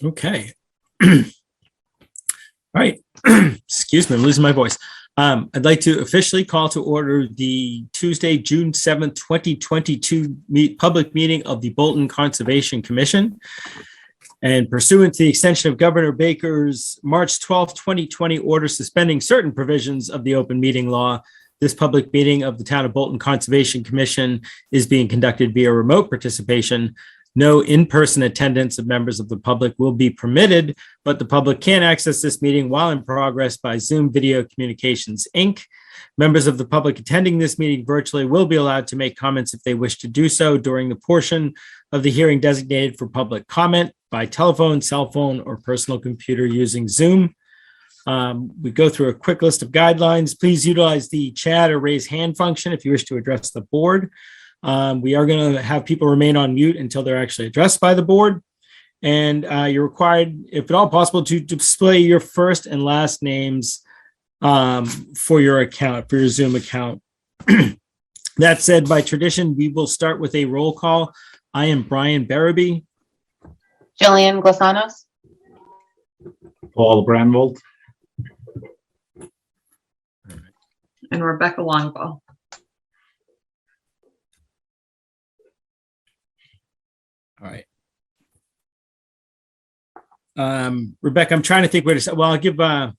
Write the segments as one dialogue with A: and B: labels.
A: Okay. All right. Excuse me, I'm losing my voice. I'd like to officially call to order the Tuesday, June 7th, 2022 public meeting of the Bolton Conservation Commission. And pursuant to the extension of Governor Baker's March 12th, 2020 order suspending certain provisions of the open meeting law, this public meeting of the Town of Bolton Conservation Commission is being conducted via remote participation. No in-person attendance of members of the public will be permitted, but the public can access this meeting while in progress by Zoom Video Communications, Inc. Members of the public attending this meeting virtually will be allowed to make comments if they wish to do so during the portion of the hearing designated for public comment by telephone, cell phone, or personal computer using Zoom. We go through a quick list of guidelines. Please utilize the chat or raise hand function if you wish to address the board. We are going to have people remain on mute until they're actually addressed by the board. And you're required, if at all possible, to display your first and last names for your account, for your Zoom account. That said, by tradition, we will start with a roll call. I am Brian Barabee.
B: Jillian Glasanos.
C: Paul Brandwold.
D: And Rebecca Longwell.
A: All right. Rebecca, I'm trying to think where to start. Well, I'll give, we're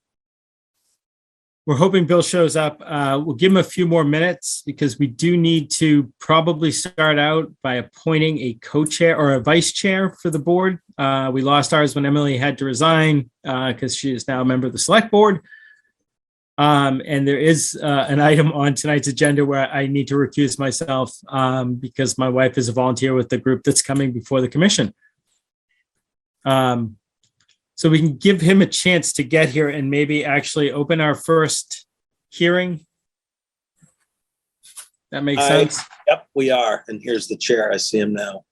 A: hoping Bill shows up. We'll give him a few more minutes because we do need to probably start out by appointing a co-chair or a vice chair for the board. We lost ours when Emily had to resign because she is now a member of the select board. And there is an item on tonight's agenda where I need to recuse myself because my wife is a volunteer with the group that's coming before the commission. So we can give him a chance to get here and maybe actually open our first hearing. That makes sense?
E: Yep, we are. And here's the chair. I see him now.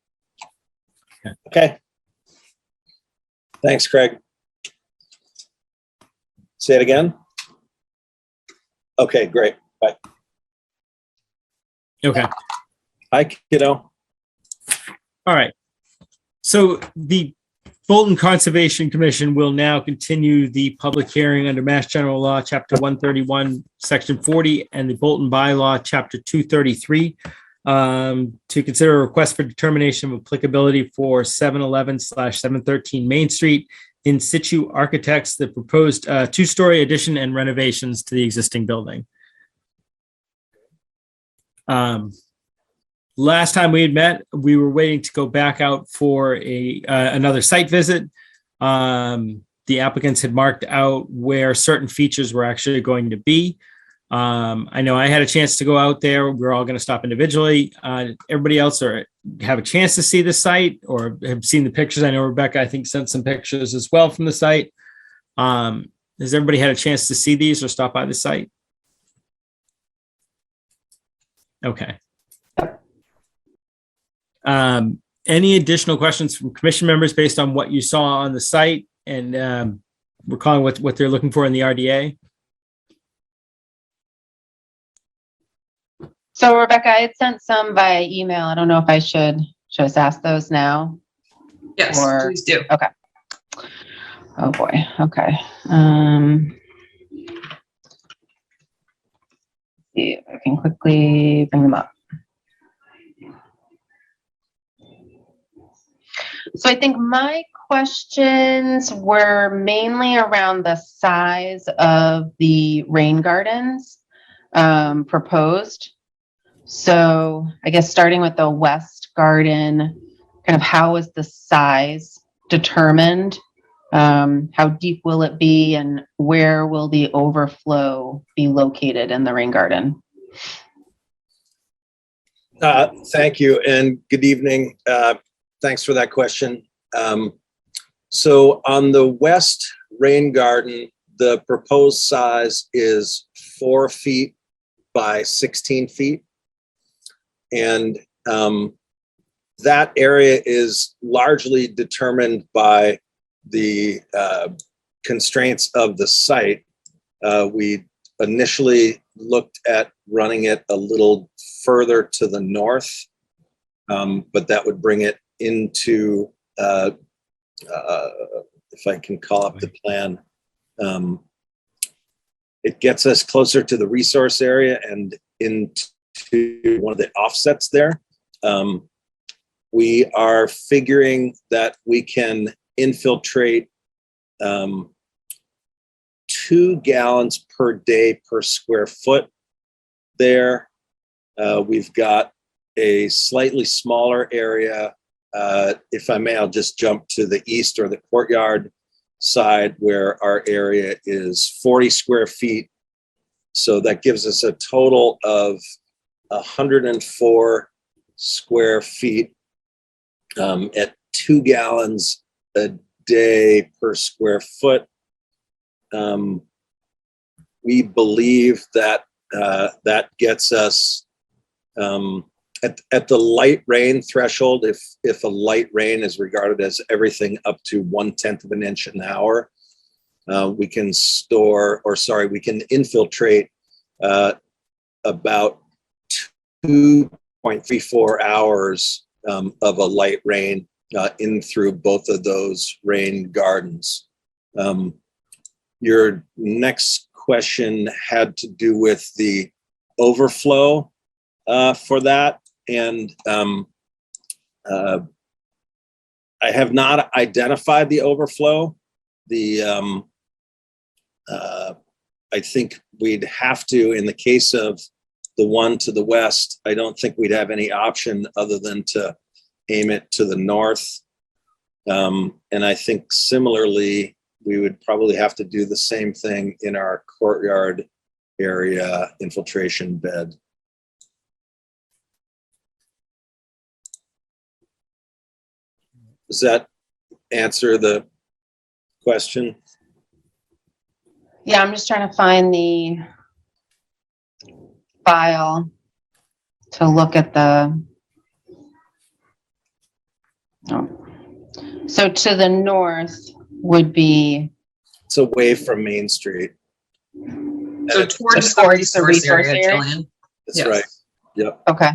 E: Okay. Thanks, Craig. Say it again. Okay, great. Bye.
A: Okay.
E: Hi, kiddo.
A: All right. So the Bolton Conservation Commission will now continue the public hearing under Mass General Law, Chapter 131, Section 40, and the Bolton Bylaw, Chapter 233, to consider a request for determination of applicability for 711/713 Main Street in situ architects that proposed two-story addition and renovations to the existing building. Last time we had met, we were waiting to go back out for another site visit. The applicants had marked out where certain features were actually going to be. I know I had a chance to go out there. We're all going to stop individually. Everybody else have a chance to see the site or have seen the pictures. I know Rebecca, I think, sent some pictures as well from the site. Has everybody had a chance to see these or stop by the site? Okay. Any additional questions from commission members based on what you saw on the site and recalling what they're looking for in the RDA?
B: So Rebecca, I had sent some via email. I don't know if I should just ask those now.
D: Yes, please do.
B: Okay. Oh boy. Okay. See if I can quickly bring them up. So I think my questions were mainly around the size of the rain gardens proposed. So I guess starting with the west garden, kind of how is the size determined? How deep will it be and where will the overflow be located in the rain garden?
E: Thank you and good evening. Thanks for that question. So on the west rain garden, the proposed size is 4 feet by 16 feet. And that area is largely determined by the constraints of the site. We initially looked at running it a little further to the north, but that would bring it into if I can call up the plan, it gets us closer to the resource area and into one of the offsets there. We are figuring that we can infiltrate 2 gallons per day per square foot there. We've got a slightly smaller area. If I may, I'll just jump to the east or the courtyard side where our area is 40 square feet. So that gives us a total of 104 square feet at 2 gallons a day per square foot. We believe that that gets us at the light rain threshold. If a light rain is regarded as everything up to 1/10 of an inch an hour, we can we can infiltrate about 2.34 hours of a light rain in through both of those rain gardens. Your next question had to do with the overflow for that. And I have not identified the overflow. I think we'd have to, in the case of the one to the west, I don't think we'd have any option other than to aim it to the north. And I think similarly, we would probably have to do the same thing in our courtyard area infiltration bed. Does that answer the question?
B: Yeah, I'm just trying to find the file to look at the. Oh. So to the north would be.
E: It's away from Main Street.
D: So
E: And
D: towards
B: the resource area,
D: Jillian.
E: that's
D: Yes.
E: right. Yep.
B: Okay.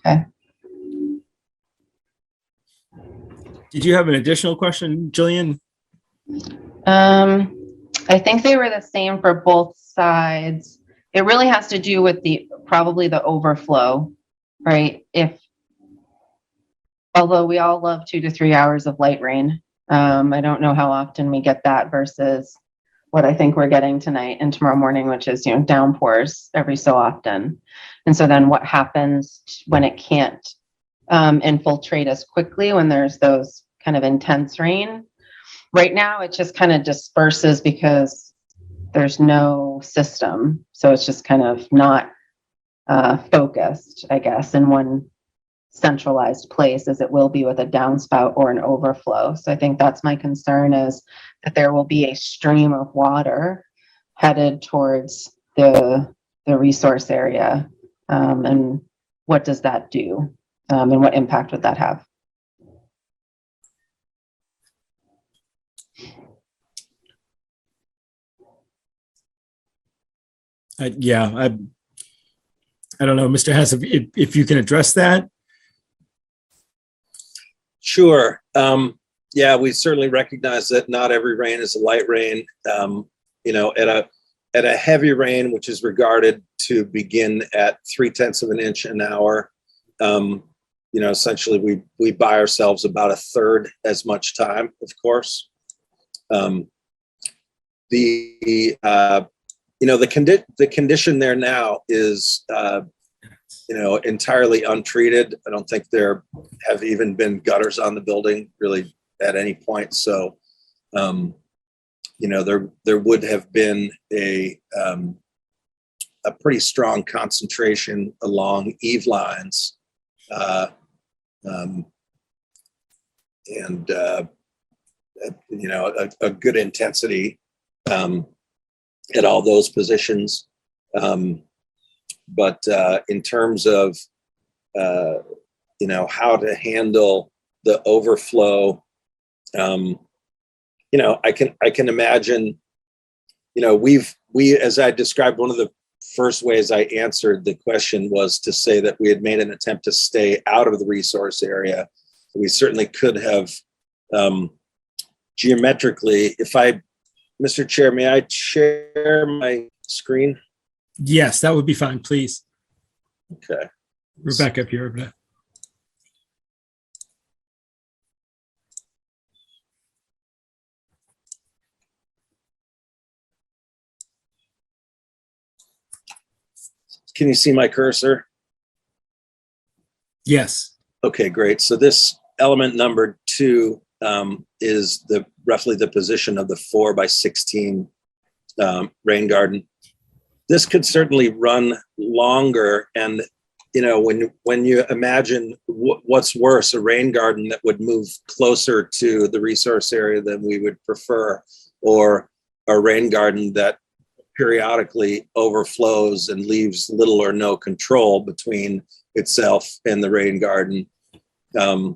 B: Okay.
A: Did you have an additional question, Jillian?
B: I think they were the same for both sides. It really has to do with probably the overflow, right? Although we all love 2 to 3 hours of light rain. I don't know how often we get that versus what I think we're getting tonight and tomorrow morning, which is, downpours every so often. And so then what happens when it can't infiltrate as quickly when there's those kind of intense rain? Right now, it just kind of disperses because there's no system. So it's just kind of not focused, I guess, in one centralized place as it will be with a downspout or an overflow. So I think that's my concern, is that there will be a stream of water headed towards the resource area. And what does that do? And what impact would that have?
A: Yeah, I don't know, Mr. Hess, if you can address that.
E: Sure. Yeah, we certainly recognize that not every rain is a light rain. At a heavy rain, which is regarded to begin at 0.3 of an inch an hour, essentially we buy ourselves about a third as much time, of course. The condition there now is, entirely untreated. I don't think there have even been gutters on the building really at any point. So, there would have been a pretty strong concentration along eave lines, and a good intensity at all those positions. But in terms of how to handle the overflow, I can imagine, we as I described, one of the first ways I answered the question was to say that we had made an attempt to stay out of the resource area. We certainly could have geometrically, Mr. Chair, may I share my screen?
A: Yes, that would be fine, please.
E: Okay.
A: Rebecca, if you're able to.
E: Can you see my cursor?
A: Yes.
E: Okay, great. So this element number 2 is roughly the position of the 4x16 rain garden. This could certainly run longer, and when you imagine what's worse, a rain garden that would move closer to the resource area than we would prefer, or a rain garden that periodically overflows and leaves little or no control between itself and the rain garden. A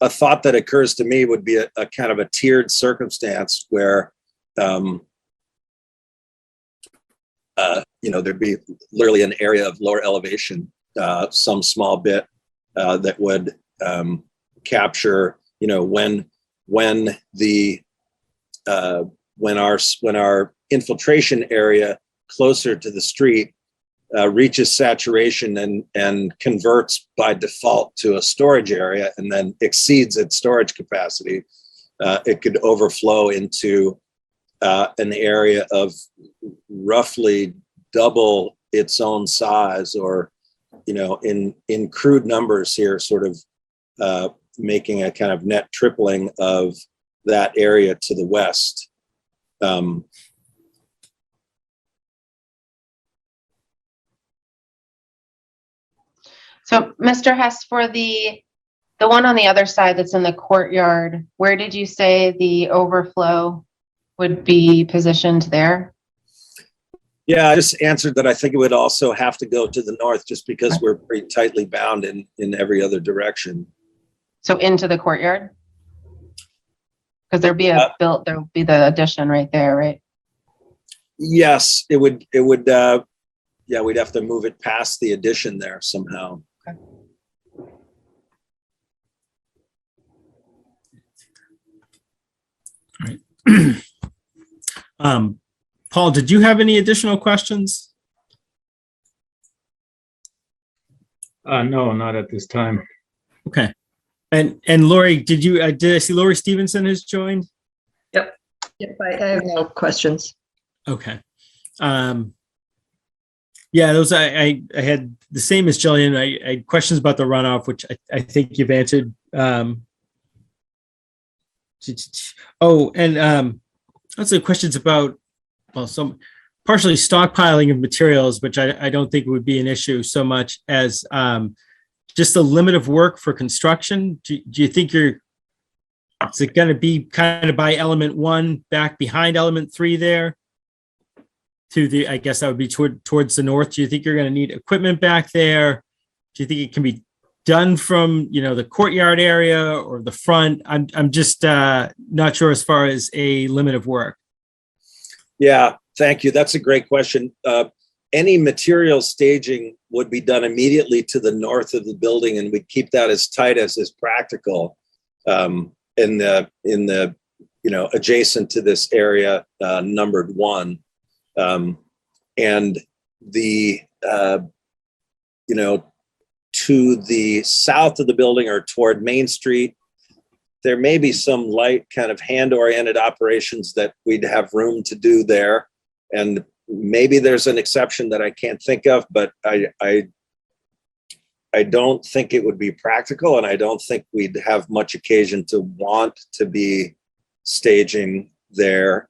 E: thought that occurs to me would be a kind of a tiered circumstance where there'd be literally an area of lower elevation, some small bit that would capture, when our infiltration area closer to the street reaches saturation and converts by default to a storage area and then exceeds its storage capacity, it could overflow into an area of roughly double its own size, or in crude numbers here, sort of making a kind of net tripling of that area to the west.
B: So, Mr. Hess, for the one on the other side that's in the courtyard, where did you say the overflow would be positioned there?
E: Yeah, I just answered that I think it would also have to go to the north, just because we're pretty tightly bound in every other direction.
B: So into the courtyard? Because there'll be the addition right there, right?
E: Yes, it would, yeah, we'd have to move it past the addition there somehow.
B: Okay.
A: All right. Paul, did you have any additional questions?
C: No, not at this time.
A: Okay. And Lori, did I see Lori Stevenson has joined?
F: Yep, I have no questions.
A: Okay. Yeah, those I had the same as Jillian. I had questions about the runoff, which I think you've answered. Also questions about, well, some partially stockpiling of materials, which I don't think would be an issue so much as just the limit of work for construction. Do you think is it going to be kind of by element 1 back behind element 3 there? I guess that would be towards the north. Do you think you're going to need equipment back there? Do you think it can be done from, the courtyard area or the front? I'm just not sure as far as a limit of work.
E: Yeah, thank you. That's a great question. Any material staging would be done immediately to the north of the building, and we'd keep that as tight as is practical in the adjacent to this area numbered 1. And the to the south of the building or toward Main Street, there may be some light kind of hand-oriented operations that we'd have room to do there. And maybe there's an exception that I can't think of, but I don't think it would be practical, and I don't think we'd have much occasion to want to be staging there.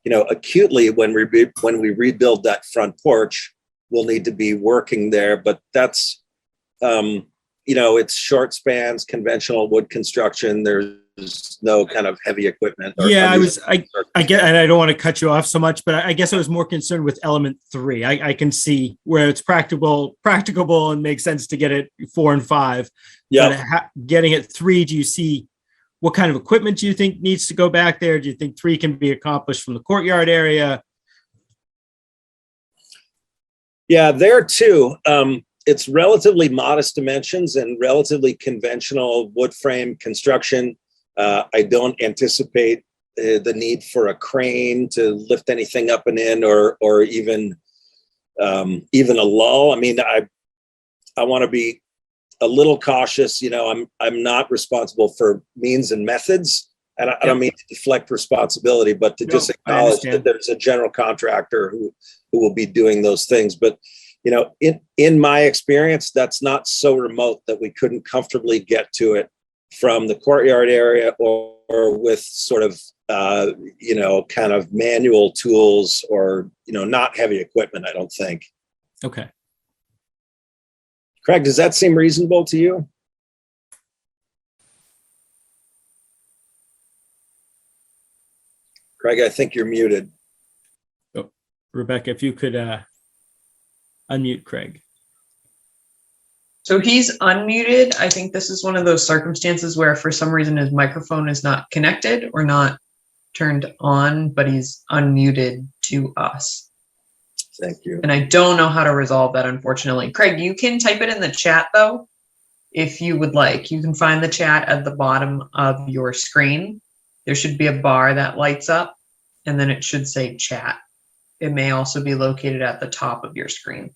E: Acutely, when we rebuild that front porch, we'll need to be working there, but that's it's short spans, conventional wood construction. There's no kind of heavy equipment.
A: Yeah, I get, and I don't want to cut you off so much, but I guess I was more concerned with element 3. I can see where it's practicable and makes sense to get it 4 and 5.
E: Yeah.
A: But getting it 3, do you see what kind of equipment do you think needs to go back there? Do you think 3 can be accomplished from the courtyard area?
E: Yeah, there too. It's relatively modest dimensions and relatively conventional wood frame construction. I don't anticipate the need for a crane to lift anything up and in, or even a lull. I mean, I want to be a little cautious. You know, I'm not responsible for means and methods. And I don't mean to deflect responsibility, but to just
A: I
E: acknowledge
A: understand.
E: that there's a general contractor who will be doing those things. But, you know, in my experience, that's not so remote that we couldn't comfortably get to it from the courtyard area or with sort of, you know, kind of manual tools or, you know, not heavy equipment, I don't think.
A: Okay.
E: Craig, does that seem reasonable to you? Craig, I think you're muted.
A: Rebecca, if you could unmute Craig.
G: So he's unmuted. I think this is one of those circumstances where for some reason his microphone is not connected or not turned on, but he's unmuted to us.
E: Thank you.
G: And I don't know how to resolve that, unfortunately. Craig, you can type it in the chat though, if you would like. You can find the chat at the bottom of your screen. There should be a bar that lights up and then it should say chat. It may also be located at the top of your screen.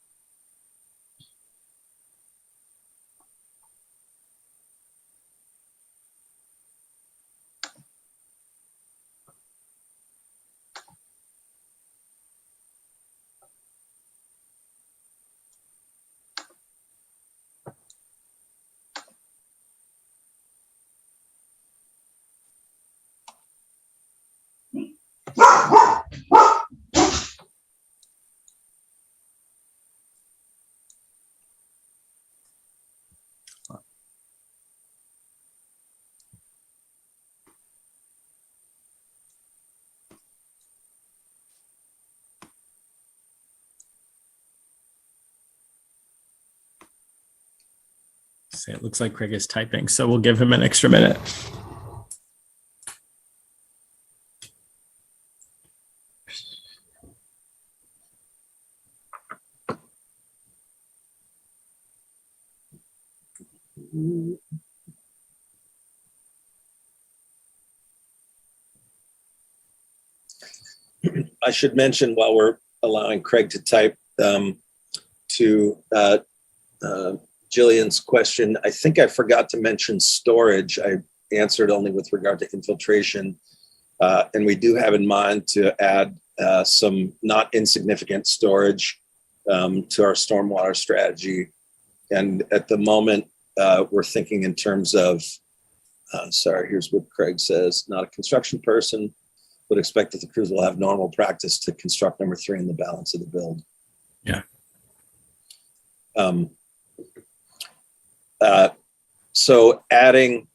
A: So it looks like Craig is typing, so we'll give him an extra minute.
E: I should mention while we're allowing Craig to type to Jillian's question, I think I forgot to mention storage. I answered only with regard to infiltration. And we do have in mind to add some not insignificant storage to our stormwater strategy. And at the moment, we're thinking in terms of, sorry, here's what Craig says, not a construction person, would expect that the crews will have normal practice to construct number 3 in the balance of the build.
A: Yeah.
E: So adding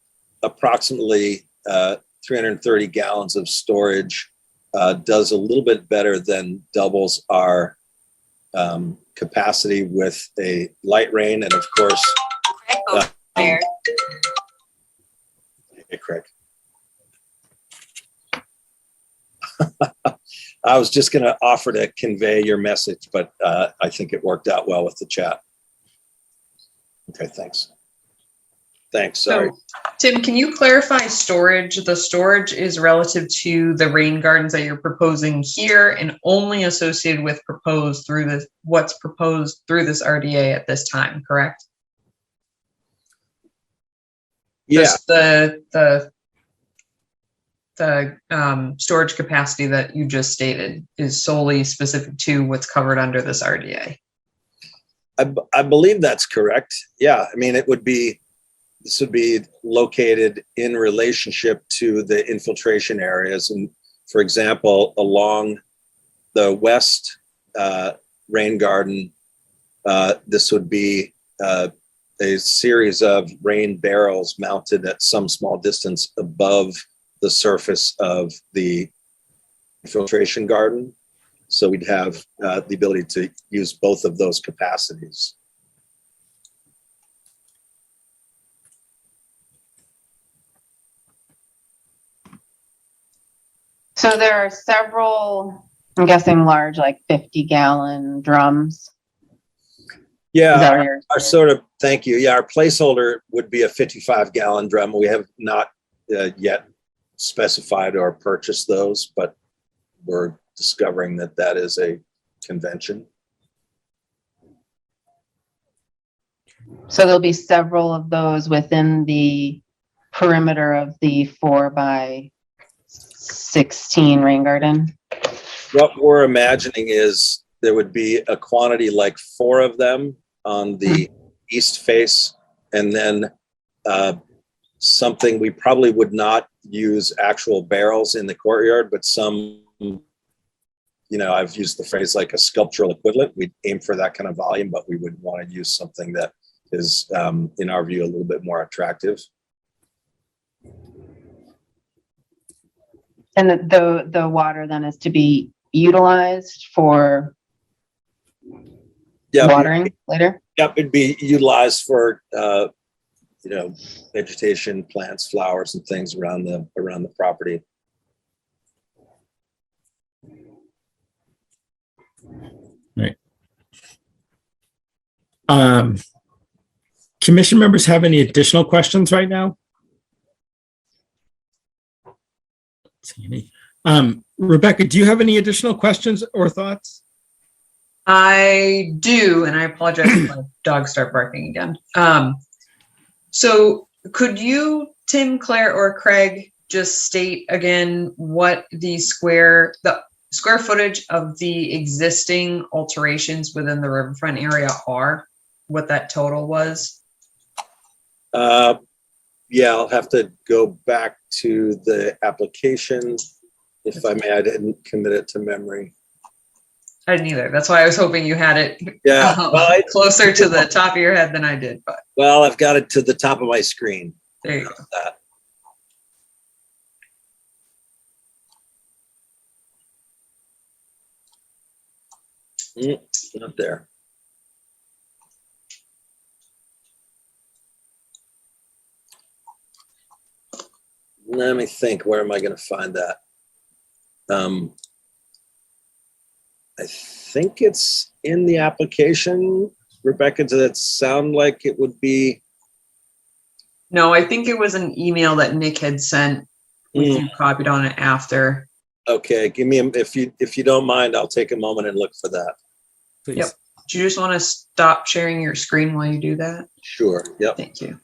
E: approximately 330 gallons of storage does a little bit better than doubles our capacity with a light rain. And of course, hey, Craig. I was just going to offer to convey your message, but I think it worked out well with the chat. Okay, thanks. Thanks, sorry.
G: So, Tim, can you clarify storage? The storage is relative to the rain gardens that you're proposing here and only associated with what's proposed through this RDA at this time, correct?
E: Yeah.
G: Just the storage capacity that you just stated is solely specific to what's covered under this RDA.
E: I believe that's correct. Yeah, I mean, this would be located in relationship to the infiltration areas. And for example, along the west rain garden, this would be a series of rain barrels mounted at some small distance above the surface of the infiltration garden. So we'd have the ability to use both of those capacities.
B: So there are several, I'm guessing large, like 50-gallon drums Is that
E: Yeah,
B: what you're-
E: our sort of, thank you. Yeah, our placeholder would be a 55-gallon drum. We have not yet specified or purchased those, but we're discovering that that is a convention.
B: So there'll be several of those within the perimeter of the 4x16 rain garden.
E: What we're imagining is there would be a quantity like 4 of them on the east face, and then something we probably would not use actual barrels in the courtyard, but some, I've used the phrase like a sculptural equivalent. We'd aim for that kind of volume, but we would want to use something that is, in our view, a little bit more attractive.
B: And the water then is to be utilized for
E: Yeah,
B: watering later?
E: Yep, it'd be utilized for, vegetation, plants, flowers, and things around the property.
A: Right. Commission members have any additional questions right now? See any? Rebecca, do you have any additional questions or thoughts?
G: I do, and I apologize if my dogs start barking again. So could you, Tim, Claire, or Craig, just state again what the square footage of the existing alterations within the riverfront area are? What that total was?
E: Yeah, I'll have to go back to the application. If I may, I didn't commit it to memory.
G: I didn't either. That's why I was hoping you had it
E: Yeah,
G: closer to the top of your head than I did, but
E: well, I've got it to the top of my screen.
G: there you go.
E: That. Not there. Let me think, where am I going to find that? I think it's in the application. Rebecca, does it sound like it would be?
G: No, I think it was an email that Nick had sent with you copied on it after.
E: Okay, give me, if you don't mind, I'll take a moment and look for that.
A: Please.
G: Yep. Do you just want to stop sharing your screen while you do that?
E: Sure, yep.
G: Thank you.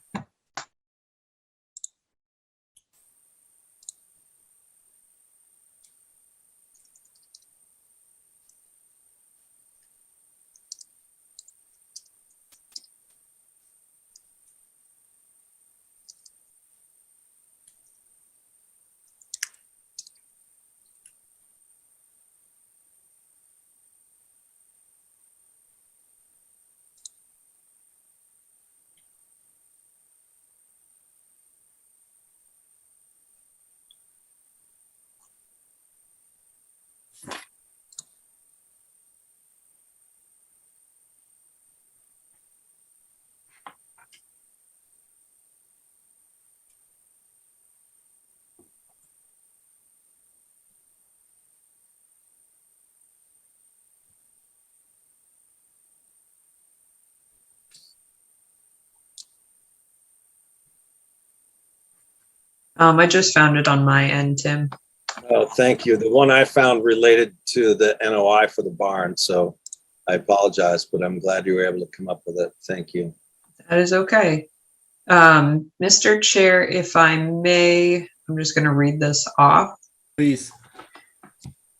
G: I just found it on my end, Tim.
E: Oh, thank you. The one I found related to the NOI for the barn, so I apologize, but I'm glad you were able to come up with it. Thank you.
G: That is okay. Mr. Chair, if I may, I'm just going to read this off.
A: Please.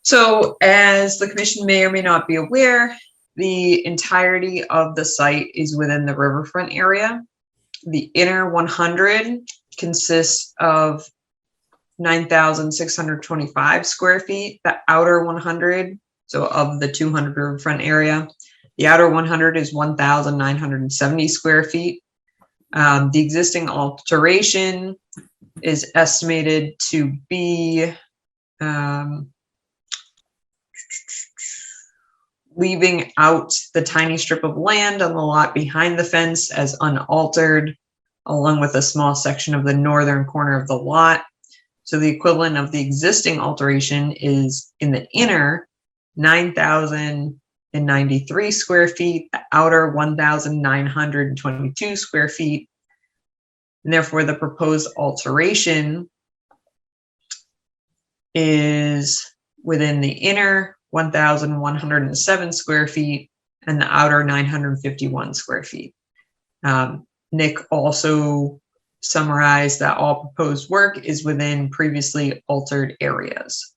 G: So as the commission may or may not be aware, the entirety of the site is within the riverfront area. The inner 100 consists of 9,625 square feet. The outer 100, so of the 200 riverfront area, the outer 100 is 1,970 square feet. The existing alteration is estimated to be leaving out the tiny strip of land on the lot behind the fence as unaltered, along with a small section of the northern corner of the lot. So the equivalent of the existing alteration is in the inner 9,000 1,093 square feet, the outer 1,922 square feet. And therefore, the proposed alteration is within the inner 1,107 square feet and the outer 951 square feet. Nick also summarized that all proposed work is within previously altered areas.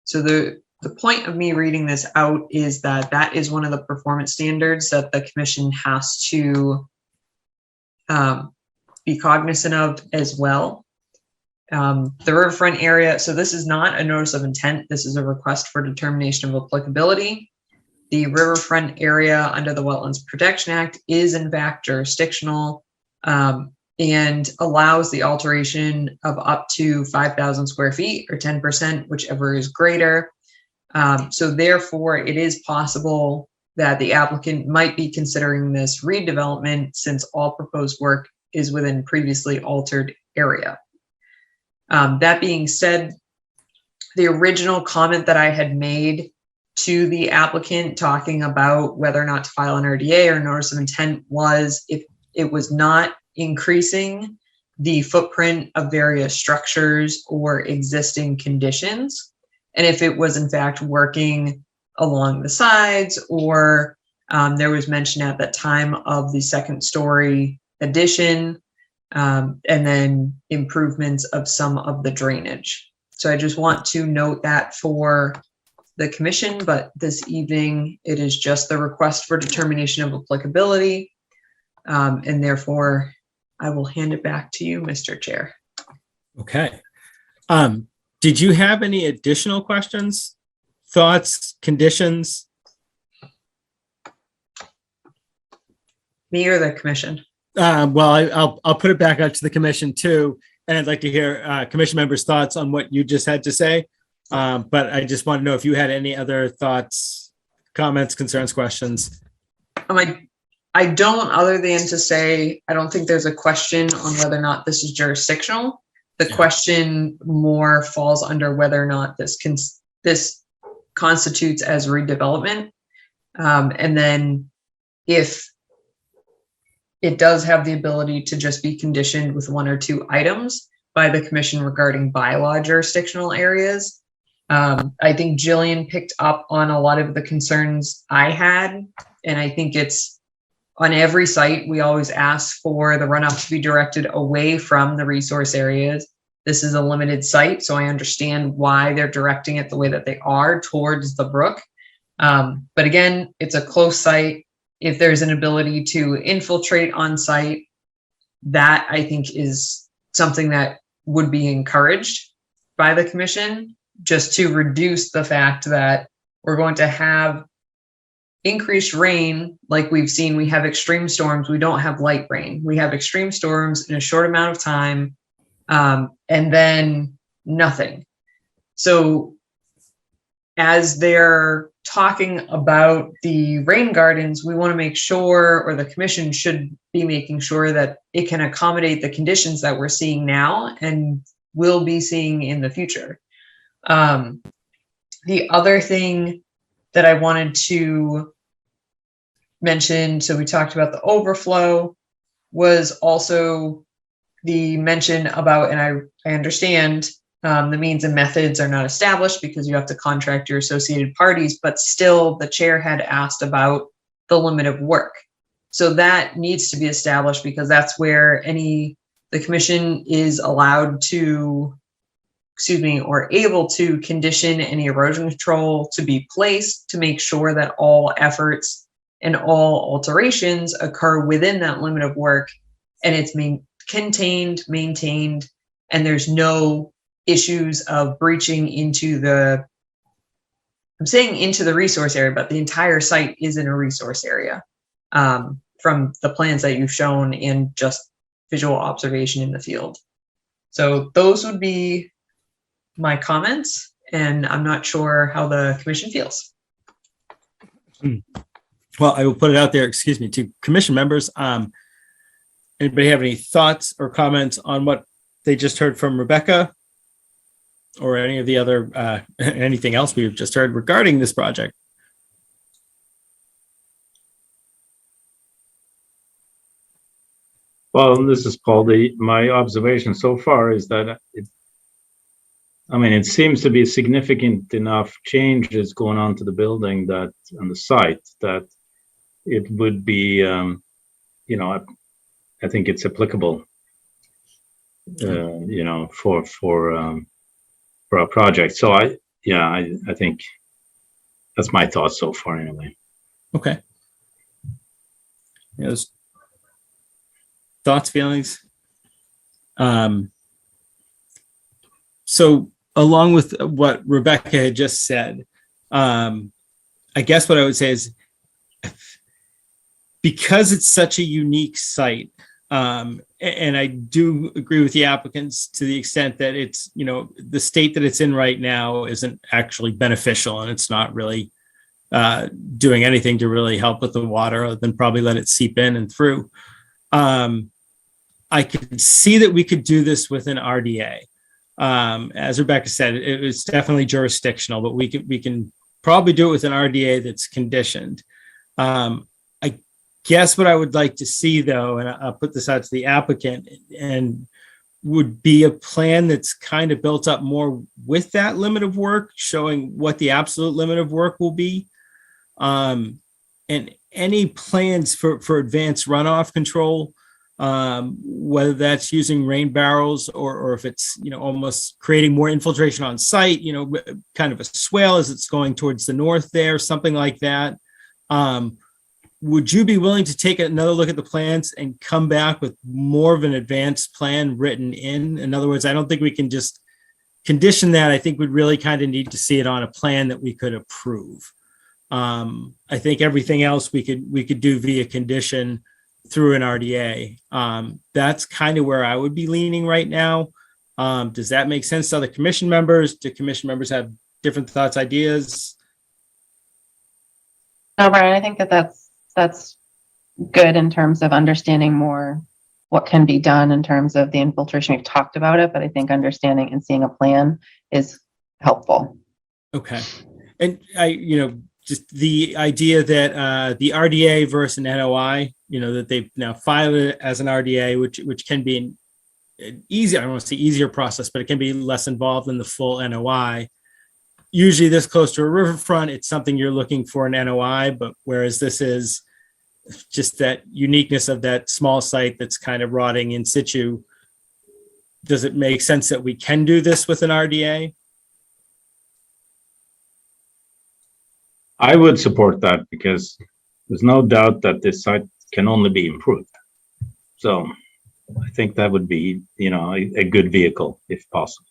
G: So the point of me reading this out is that that is one of the performance standards that the commission has to be cognizant of as well. The riverfront area, so this is not a notice of intent. This is a request for determination of applicability. The riverfront area under the Wetlands Protection Act is in fact jurisdictional and allows the alteration of up to 5,000 square feet or 10%, whichever is greater. So therefore, it is possible that the applicant might be considering this redevelopment since all proposed work is within previously altered area. That being said, the original comment that I had made to the applicant talking about whether or not to file an RDA or notice of intent was if it was not increasing the footprint of various structures or existing conditions, and if it was in fact working along the sides, or there was mention at that time of the second story addition, and then improvements of some of the drainage. So I just want to note that for the commission, but this evening it is just the request for determination of applicability, and therefore I will hand it back to you, Mr. Chair.
A: Okay. Did you have any additional questions, thoughts, conditions?
G: Me or the commission?
A: Well, I'll put it back out to the commission too. And I'd like to hear commission members' thoughts on what you just had to say. But I just want to know if you had any other thoughts, comments, concerns, questions.
G: I don't, other than to say, I don't think there's a question on whether or not this is jurisdictional. The question more falls under whether or not this constitutes as redevelopment. And then if it does have the ability to just be conditioned with one or two items by the commission regarding bylaw jurisdictional areas. I think Jillian picked up on a lot of the concerns I had, and I think it's on every site, we always ask for the runoff to be directed away from the resource areas. This is a limited site, so I understand why they're directing it the way that they are towards the brook. But again, it's a close site. If there's an ability to infiltrate on site, that I think is something that would be encouraged by the commission, just to reduce the fact that we're going to have increased rain. Like we've seen, we have extreme storms. We don't have light rain. We have extreme storms in a short amount of time, and then nothing. So as they're talking about the rain gardens, we want to make sure, or the commission should be making sure, that it can accommodate the conditions that we're seeing now and will be seeing in the future. The other thing that I wanted to mention, so we talked about the overflow, was also the mention about, and I understand the means and methods are not established because you have to contract your associated parties, but still the chair had asked about the limit of work. So that needs to be established because that's where the commission is allowed to, or able to condition any erosion control to be placed to make sure that all efforts and all alterations occur within that limit of work, and it's contained, maintained, and there's no issues of breaching into the, I'm saying into the resource area, but the entire site is in a resource area from the plans that you've shown and just visual observation in the field. So those would be my comments, and I'm not sure how the commission feels.
A: Well, I will put it out there, to commission members. Anybody have any thoughts or comments on what they just heard from Rebecca? or any of the other, anything else we've just heard regarding this project?
C: Well, this is Paul. My observation so far is that it seems to be significant enough changes going on to the building that on the site that it would be, I think it's applicable, for our project. So I think that's my thoughts so far anyway.
A: Okay. Yes. Thoughts, feelings? So along with what Rebecca had just said, I guess what I would say is, because it's such a unique site, and I do agree with the applicants to the extent that it's, the state that it's in right now isn't actually beneficial, and it's not really doing anything to really help with the water other than probably let it seep in and through. I could see that we could do this with an RDA. As Rebecca said, it's definitely jurisdictional, but we can probably do it with an RDA that's conditioned. I guess what I would like to see, though, and I'll put this out to the applicant, and would be a plan that's kind of built up more with that limit of work, showing what the absolute limit of work will be. And any plans for advanced runoff control, whether that's using rain barrels or if it's, almost creating more infiltration on site, kind of a swale as it's going towards the north there, something like that. Would you be willing to take another look at the plans and come back with more of an advanced plan written in? In other words, I don't think we can just condition that. I think we'd really kind of need to see it on a plan that we could approve. I think everything else we could do via condition through an RDA. That's kind of where I would be leaning right now. Does that make sense to other commission members? Do commission members have different thoughts, ideas?
B: No, Brian, I think that's good in terms of understanding more what can be done in terms of the infiltration. We've talked about it, but I think understanding and seeing a plan is helpful.
A: Okay. And just the idea that the RDA versus an NOI, that they've now filed it as an RDA, which can be an easier, I don't want to say easier process, but it can be less involved than the full NOI. Usually this close to a riverfront, it's something you're looking for an NOI, but whereas this is just that uniqueness of that small site that's kind of rotting in situ, does it make sense that we can do this with an RDA?
C: I would support that because there's no doubt that this site can only be improved. So I think that would be, a good vehicle if possible.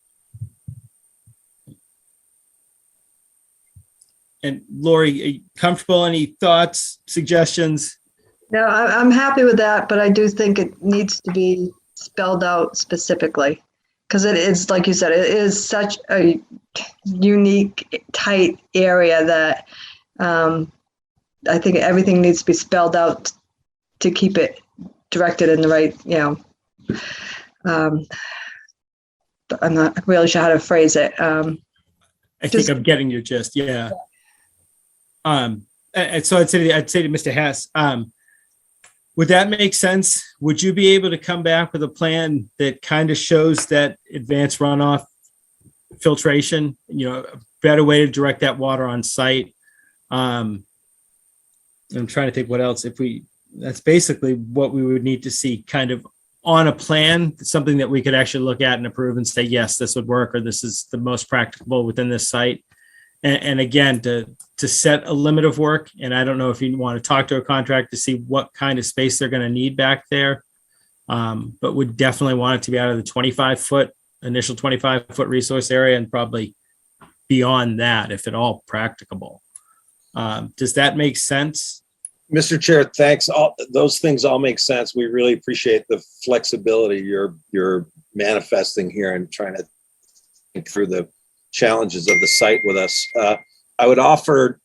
A: And Lori, are you comfortable? Any thoughts, suggestions?
F: No, I'm happy with that, but I do think it needs to be spelled out specifically. Because it is, like you said, it is such a unique, tight area that I think everything needs to be spelled out to keep it directed in the right, I'm not really sure how to phrase it.
A: I think I'm getting your gist. Yeah. And so I'd say to Mr. Hess, would that make sense? Would you be able to come back with a plan that kind of shows that advanced runoff filtration, a better way to direct that water on site? I'm trying to think what else. That's basically what we would need to see kind of on a plan, something that we could actually look at and approve and say, yes, this would work, or this is the most practicable within this site. And again, to set a limit of work, and I don't know if you want to talk to a contractor to see what kind of space they're going to need back there, but would definitely want it to be out of the initial 25-foot resource area and probably beyond that, if at all practicable. Does that make sense?
E: Mr. Chair, thanks. Those things all make sense. We really appreciate the flexibility you're manifesting here and trying to think through the challenges of the site with us. I would offer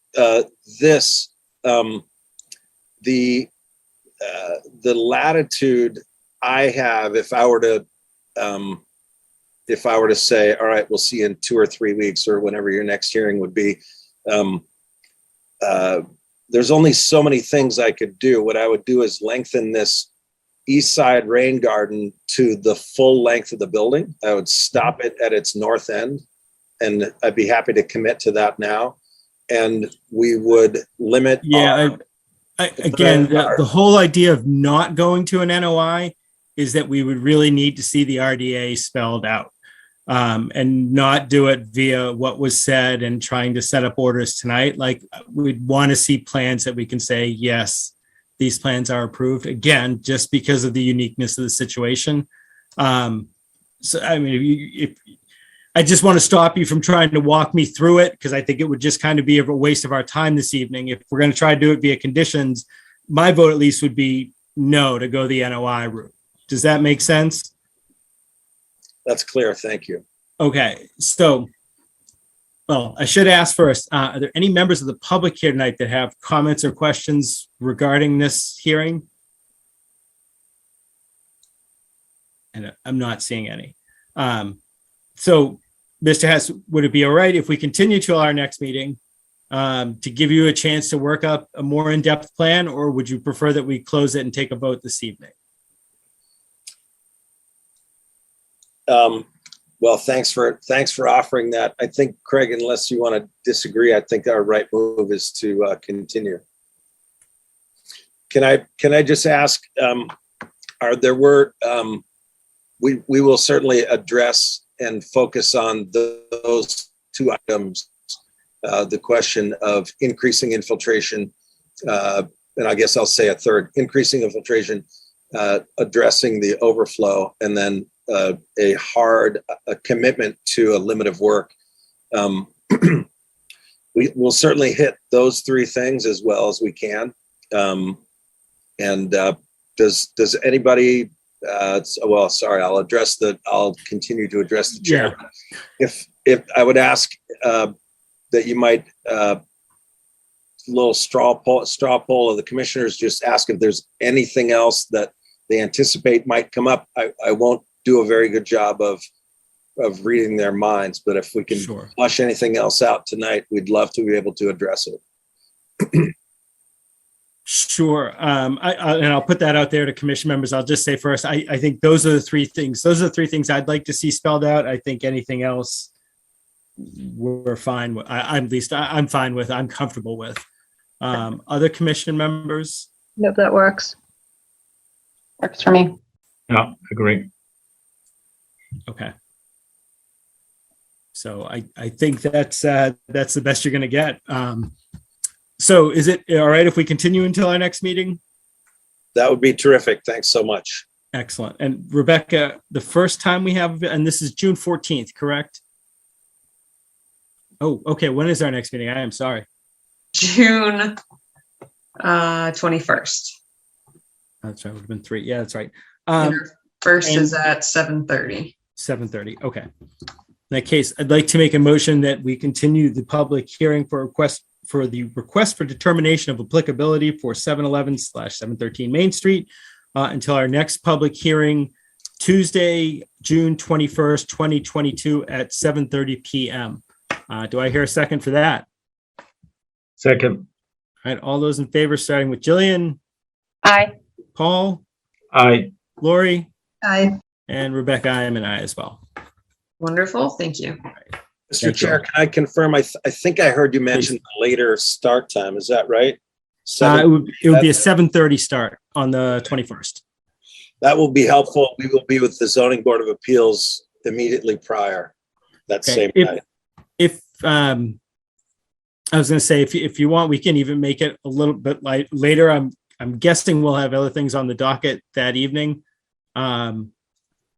E: this, the latitude I have if I were to if I were to say, all right, we'll see you in 2 or 3 weeks or whenever your next hearing would be, there's only so many things I could do. What I would do is lengthen this east side rain garden to the full length of the building. I would stop it at its north end, and I'd be happy to commit to that now. And we would limit.
A: Yeah, again, the whole idea of not going to an NOI is that we would really need to see the RDA spelled out, and not do it via what was said and trying to set up orders tonight. Like, we'd want to see plans that we can say, yes, these plans are approved, again, just because of the uniqueness of the situation. So, I mean, if I just want to stop you from trying to walk me through it, because I think it would just kind of be a waste of our time this evening. If we're going to try to do it via conditions, my vote at least would be no to go the NOI route. Does that make sense?
E: That's clear. Thank you.
A: Okay, so, well, I should ask first, are there any members of the public here tonight that have comments or questions regarding this hearing? And I'm not seeing any. So, Mr. Hess, would it be all right if we continue till our next meeting to give you a chance to work up a more in-depth plan, or would you prefer that we close it and take a vote this evening?
E: Well, thanks for offering that. I think, Craig, unless you want to disagree, I think our right move is to continue. Can I just ask, we will certainly address and focus on those 2 items, the question of increasing infiltration, and I guess I'll say a third, increasing infiltration, addressing the overflow, and then a hard commitment to a limit of work. We will certainly hit those 3 things as well as we can. Does anybody? Well, sorry, I'll continue to address the chair.
A: Yeah.
E: If I would ask that you might little straw poll of the commissioners, just ask if there's anything else that they anticipate might come up. I won't do a very good job of reading their minds, but if we can flush anything else out tonight, we'd love to be able to address it.
A: Sure. And I'll put that out there to commission members. I'll just say first, I think those are the 3 things. Those are the 3 things I'd like to see spelled out. I think anything else we're fine with. I'm fine with, I'm comfortable with. Other commission members?
F: Yep, that works.
B: Works for me.
C: Yeah, agree.
A: Okay. So I think that's the best you're going to get. So is it all right if we continue until our next meeting?
E: That would be terrific. Thanks so much.
A: Excellent. And Rebecca, the first time we have, and this is June 14th, correct? Oh, okay. When is our next meeting? I am sorry.
G: June 21st.
A: That's right. It would have been 3. Yeah, that's right.
G: And our first
A: and-
G: is at 7:30.
A: 7:30. Okay. In that case, I'd like to make a motion that we continue the public hearing for the request for determination of applicability for 711/713 Main Street until our next public hearing, Tuesday, June 21st, 2022 at 7:30 p.m. Do I hear a second for that?
C: Second.
A: All right. All those in favor, starting with Jillian,
B: Aye.
A: Paul,
C: Aye.
A: Lori,
F: Aye.
A: and Rebecca. I am an aye as well.
G: Wonderful. Thank you.
E: Mr.
A: Thank
E: Chair,
A: you.
E: can I confirm? I think I heard you mention the later start time. Is that right?
A: It would be a 7:30 start on the 21st.
E: That will be helpful. We will be with the Zoning Board of Appeals immediately prior that
A: Okay.
E: same night.
A: If I was going to say, if you want, we can even make it a little bit later. I'm guessing we'll have other things on the docket that evening.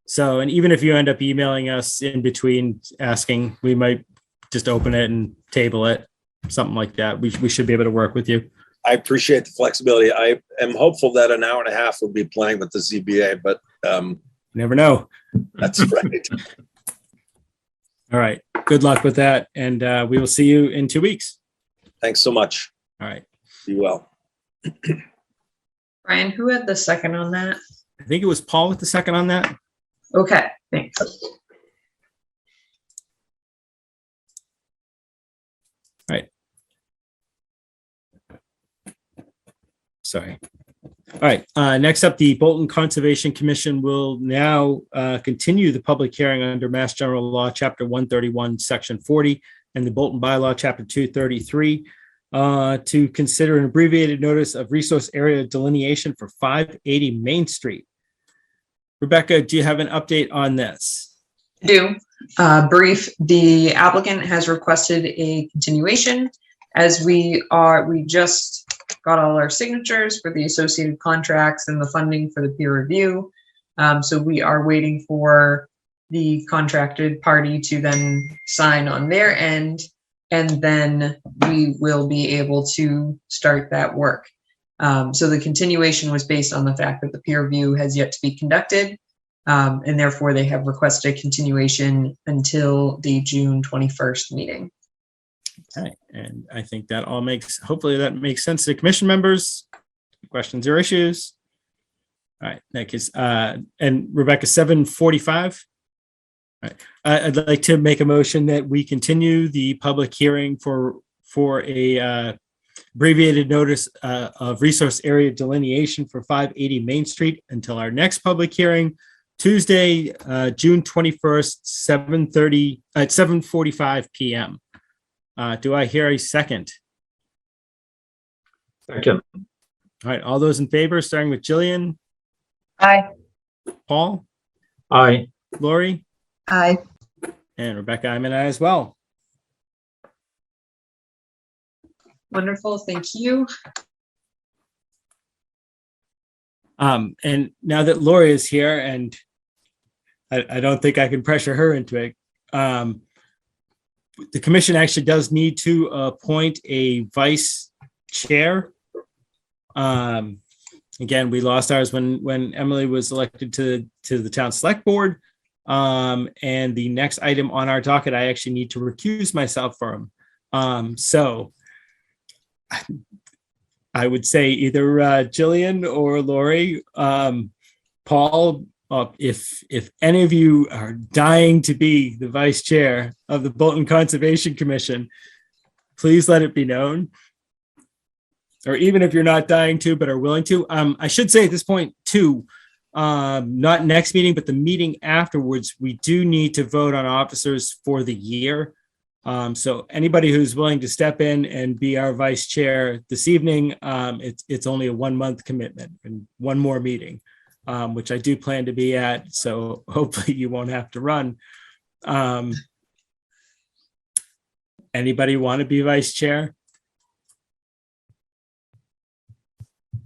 A: So, and even if you end up emailing us in between asking, we might just open it and table it, something like that. We should be able to work with you.
E: I appreciate the flexibility. I am hopeful that an hour and a half will be playing with the ZBA, but
A: You never know.
E: that's right.
A: All right. Good luck with that. And we will see you in 2 weeks.
E: Thanks so much.
A: All right.
E: Be well.
G: Brian, who had the second on that?
A: I think it was Paul with the second on that.
G: Okay, thanks.
A: sorry. All right, next up, the Bolton Conservation Commission will now continue the public hearing under Mass General Law, Chapter 131, Section 40, and the Bolton Bylaw, Chapter 233, to consider an abbreviated notice of resource area delineation for 580 Main Street. Rebecca, do you have an update on this?
G: I do. Brief, the applicant has requested a continuation as we just got all our signatures for the associated contracts and the funding for the peer review. So we are waiting for the contracted party to then sign on their end, and then we will be able to start that work. So the continuation was based on the fact that the peer review has yet to be conducted, and therefore they have requested a continuation until the June 21st meeting.
A: Okay, and I think that all hopefully that makes sense to commission members. Questions or issues? All right, that is, and Rebecca, 7:45. All right, I'd like to make a motion that we continue the public hearing for a abbreviated notice of resource area delineation for 580 Main Street until our next public hearing, Tuesday, June 21st, 7:45 p.m. Do I hear a second?
C: Second.
A: All right, all those in favor, starting with Jillian,
B: Aye.
A: Paul,
C: Aye.
A: Lori,
F: Aye.
A: and Rebecca, I'm an aye as well.
G: Wonderful, thank you.
A: And now that Lori is here, and I don't think I can pressure her into it, the commission actually does need to appoint a vice chair. Again, we lost ours when Emily was elected to the town select board. And the next item on our docket, I actually need to recuse myself from. So I would say either Jillian or Lori, Paul, if any of you are dying to be the vice chair of the Bolton Conservation Commission, please let it be known. Or even if you're not dying to, but are willing to. I should say at this point too, not next meeting, but the meeting afterwards, we do need to vote on officers for the year. So anybody who's willing to step in and be our vice chair this evening, it's only a 1 month commitment and one more meeting, which I do plan to be at. So hopefully you won't have to run. Anybody want to be vice chair?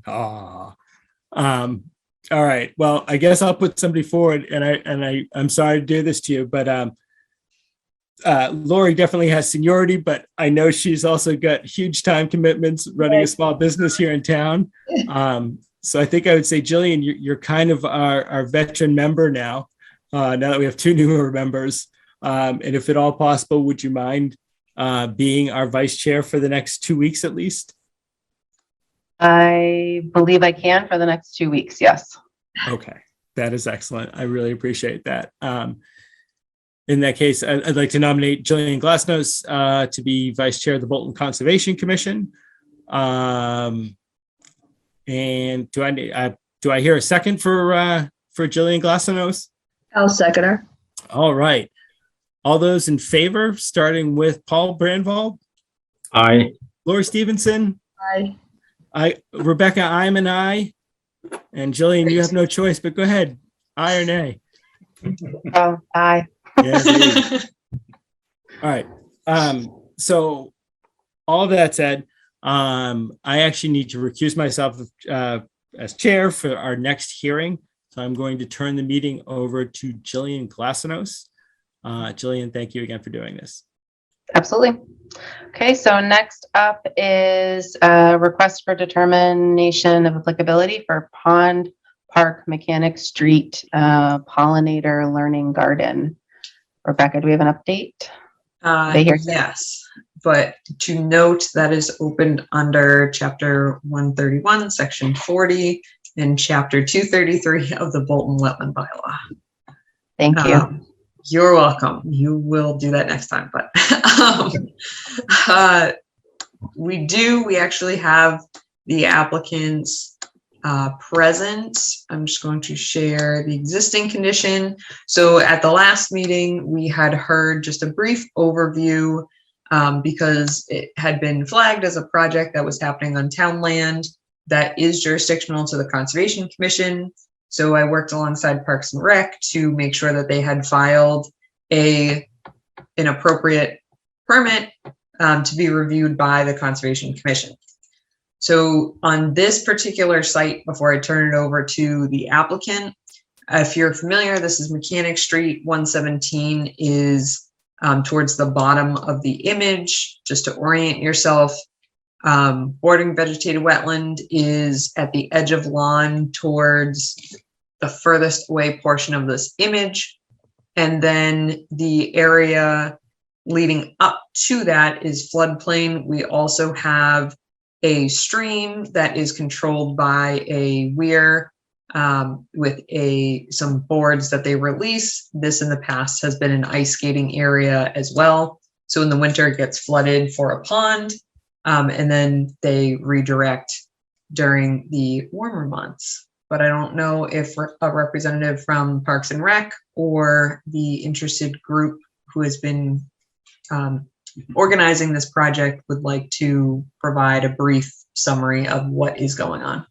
A: All right. Well, I guess I'll put somebody forward, and I'm sorry to do this to you, but Lori definitely has seniority, but I know she's also got huge time commitments running a small business here in town. So I think I would say, Jillian, you're kind of our veteran member now that we have two newer members. And if at all possible, would you mind being our vice chair for the next 2 weeks at least?
B: I believe I can for the next 2 weeks. Yes.
A: Okay, that is excellent. I really appreciate that. In that case, I'd like to nominate Jillian Glasnos to be vice chair of the Bolton Conservation Commission. And do I hear a second for Jillian Glasnos?
F: I'll second her.
A: All right. All those in favor, starting with Paul Brandvold,
C: Aye.
A: Lori Stevenson,
F: Aye.
A: Rebecca, I'm an aye, and Jillian, you have no choice, but go ahead. Aye or nay?
B: Oh, aye.
A: Yeah, indeed. All right. So all of that said, I actually need to recuse myself as chair for our next hearing. So I'm going to turn the meeting over to Jillian Glasnos. Jillian, thank you again for doing this.
B: Absolutely. Okay, so next up is a request for determination of applicability for Pond Park Mechanic Street Pollinator Learning Garden. Rebecca, do we have an update? They hear you.
G: Yes, but to note that is opened under Chapter 131, Section 40, and Chapter 233 of the Bolton Wetland Bylaw.
B: Thank you.
G: You're welcome. You will do that next time, but we actually have the applicants present. I'm just going to share the existing condition. So at the last meeting, we had heard just a brief overview because it had been flagged as a project that was happening on town land that is jurisdictional to the Conservation Commission. So I worked alongside Parks and Rec to make sure that they had filed an appropriate permit to be reviewed by the Conservation Commission. So on this particular site, before I turn it over to the applicant, if you're familiar, this is Mechanic Street. 117 is towards the bottom of the image, just to orient yourself. Bordering vegetated wetland is at the edge of lawn towards the furthest away portion of this image. And then the area leading up to that is floodplain. We also have a stream that is controlled by a weir with some boards that they release. This in the past has been an ice skating area as well. So in the winter it gets flooded for a pond, and then they redirect during the warmer months. But I don't know if a representative from Parks and Rec or the interested group who has been organizing this project would like to provide a brief summary of what is going on.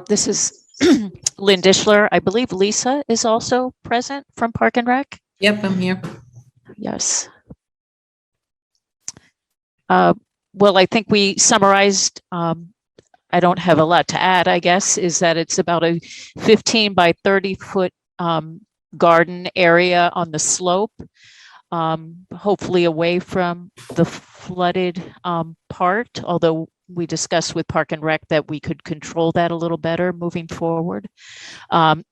H: This is Lynn Dishler. I believe Lisa is also present from Park and Rec.
I: Yep, I'm here.
H: Yes. Well, I think we summarized, I don't have a lot to add, I guess, is that it's about a 15 by 30 foot garden area on the slope, hopefully away from the flooded part, although we discussed with Park and Rec that we could control that a little better moving forward.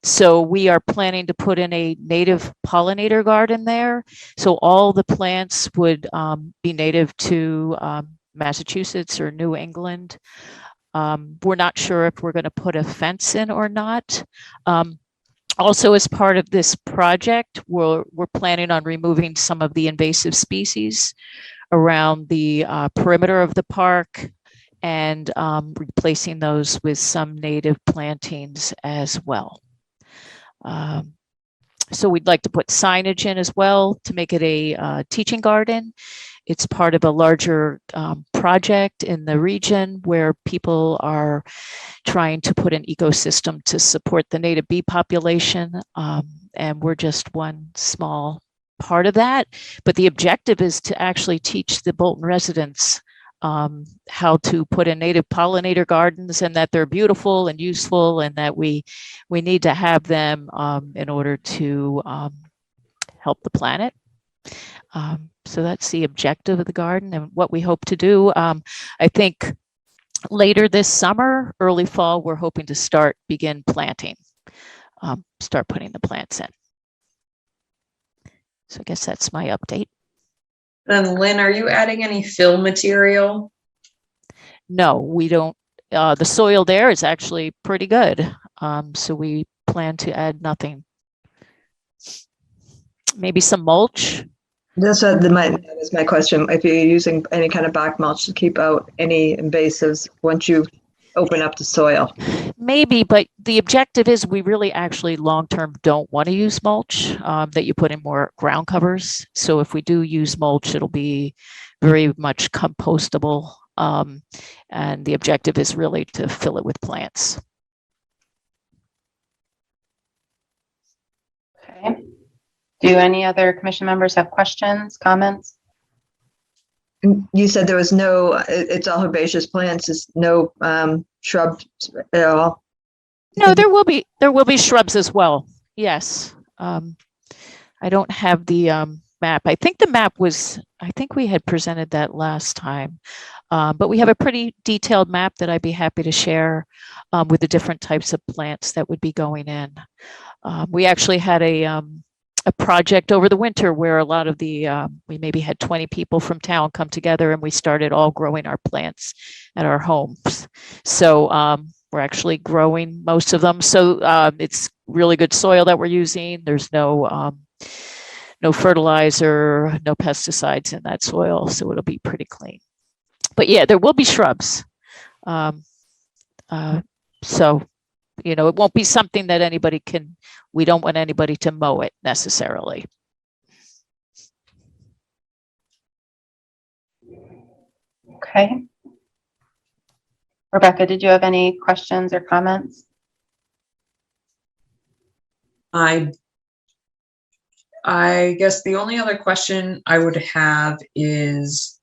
H: So we are planning to put in a native pollinator garden there. So all the plants would be native to Massachusetts or New England. We're not sure if we're going to put a fence in or not. Also, as part of this project, we're planning on removing some of the invasive species around the perimeter of the park and replacing those with some native plantings as well. So we'd like to put signage in as well to make it a teaching garden. It's part of a larger project in the region where people are trying to put an ecosystem to support the native bee population. And we're just one small part of that. But the objective is to actually teach the Bolton residents how to put in native pollinator gardens, and that they're beautiful and useful, and that we need to have them in order to help the planet. So that's the objective of the garden and what we hope to do. I think later this summer, early fall, we're hoping to begin planting, start putting the plants in. So I guess that's my update.
G: And Lynn, are you adding any fill material?
H: No, we don't. The soil there is actually pretty good. So we plan to add nothing. Maybe some mulch.
F: That is my question. If you're using any kind of bark mulch to keep out any invasives once you open up the soil.
H: Maybe, but the objective is we really actually long-term don't want to use mulch, that you put in more ground covers. So if we do use mulch, it'll be very much compostable. And the objective is really to fill it with plants.
B: Okay. Do any other commission members have questions, comments?
F: You said there was no, it's all herbaceous plants, there's no shrubs at all?
H: No, there will be shrubs as well. Yes. I don't have the map. I think we had presented that last time. But we have a pretty detailed map that I'd be happy to share with the different types of plants that would be going in. We actually had a project over the winter where a lot of we maybe had 20 people from town come together, and we started all growing our plants at our homes. So we're actually growing most of them. So it's really good soil that we're using. There's no no fertilizer, no pesticides in that soil, so it'll be pretty clean. But yeah, there will be shrubs. So, it won't be something that we don't want anybody to mow it necessarily.
B: Okay. Rebecca, did you have any questions or comments?
G: I guess the only other question I would have is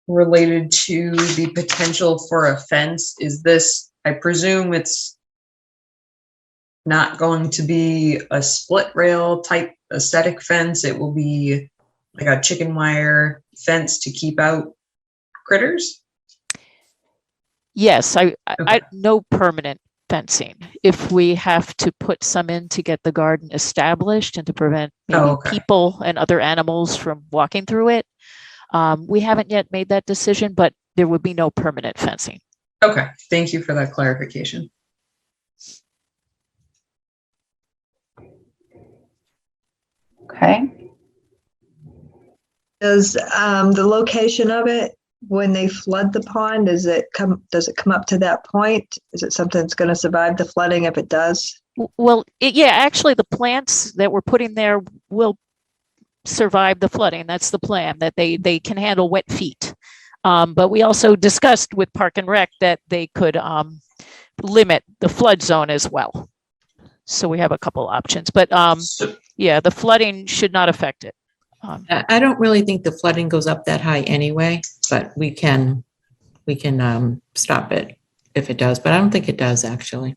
G: related to the potential for a fence. Is this, I presume it's not going to be a split rail type aesthetic fence. It will be like a chicken wire fence to keep out critters?
H: Yes, I
G: Okay.
H: no permanent fencing. If we have to put some in to get the garden established and to prevent maybe
G: okay.
H: people and other animals from walking through it, we haven't yet made that decision, but there would be no permanent fencing.
G: Okay, thank you for that clarification.
B: Okay.
F: Does the location of it, when they flood the pond, does it come up to that point? Is it something that's going to survive the flooding if it does?
H: Well, yeah, actually, the plants that we're putting there will survive the flooding. That's the plan, that they can handle wet feet. But we also discussed with Park and Rec that they could limit the flood zone as well. So we have a couple options, but yeah, the flooding should not affect it.
I: I don't really think the flooding goes up that high anyway, but we can stop it if it does, but I don't think it does actually.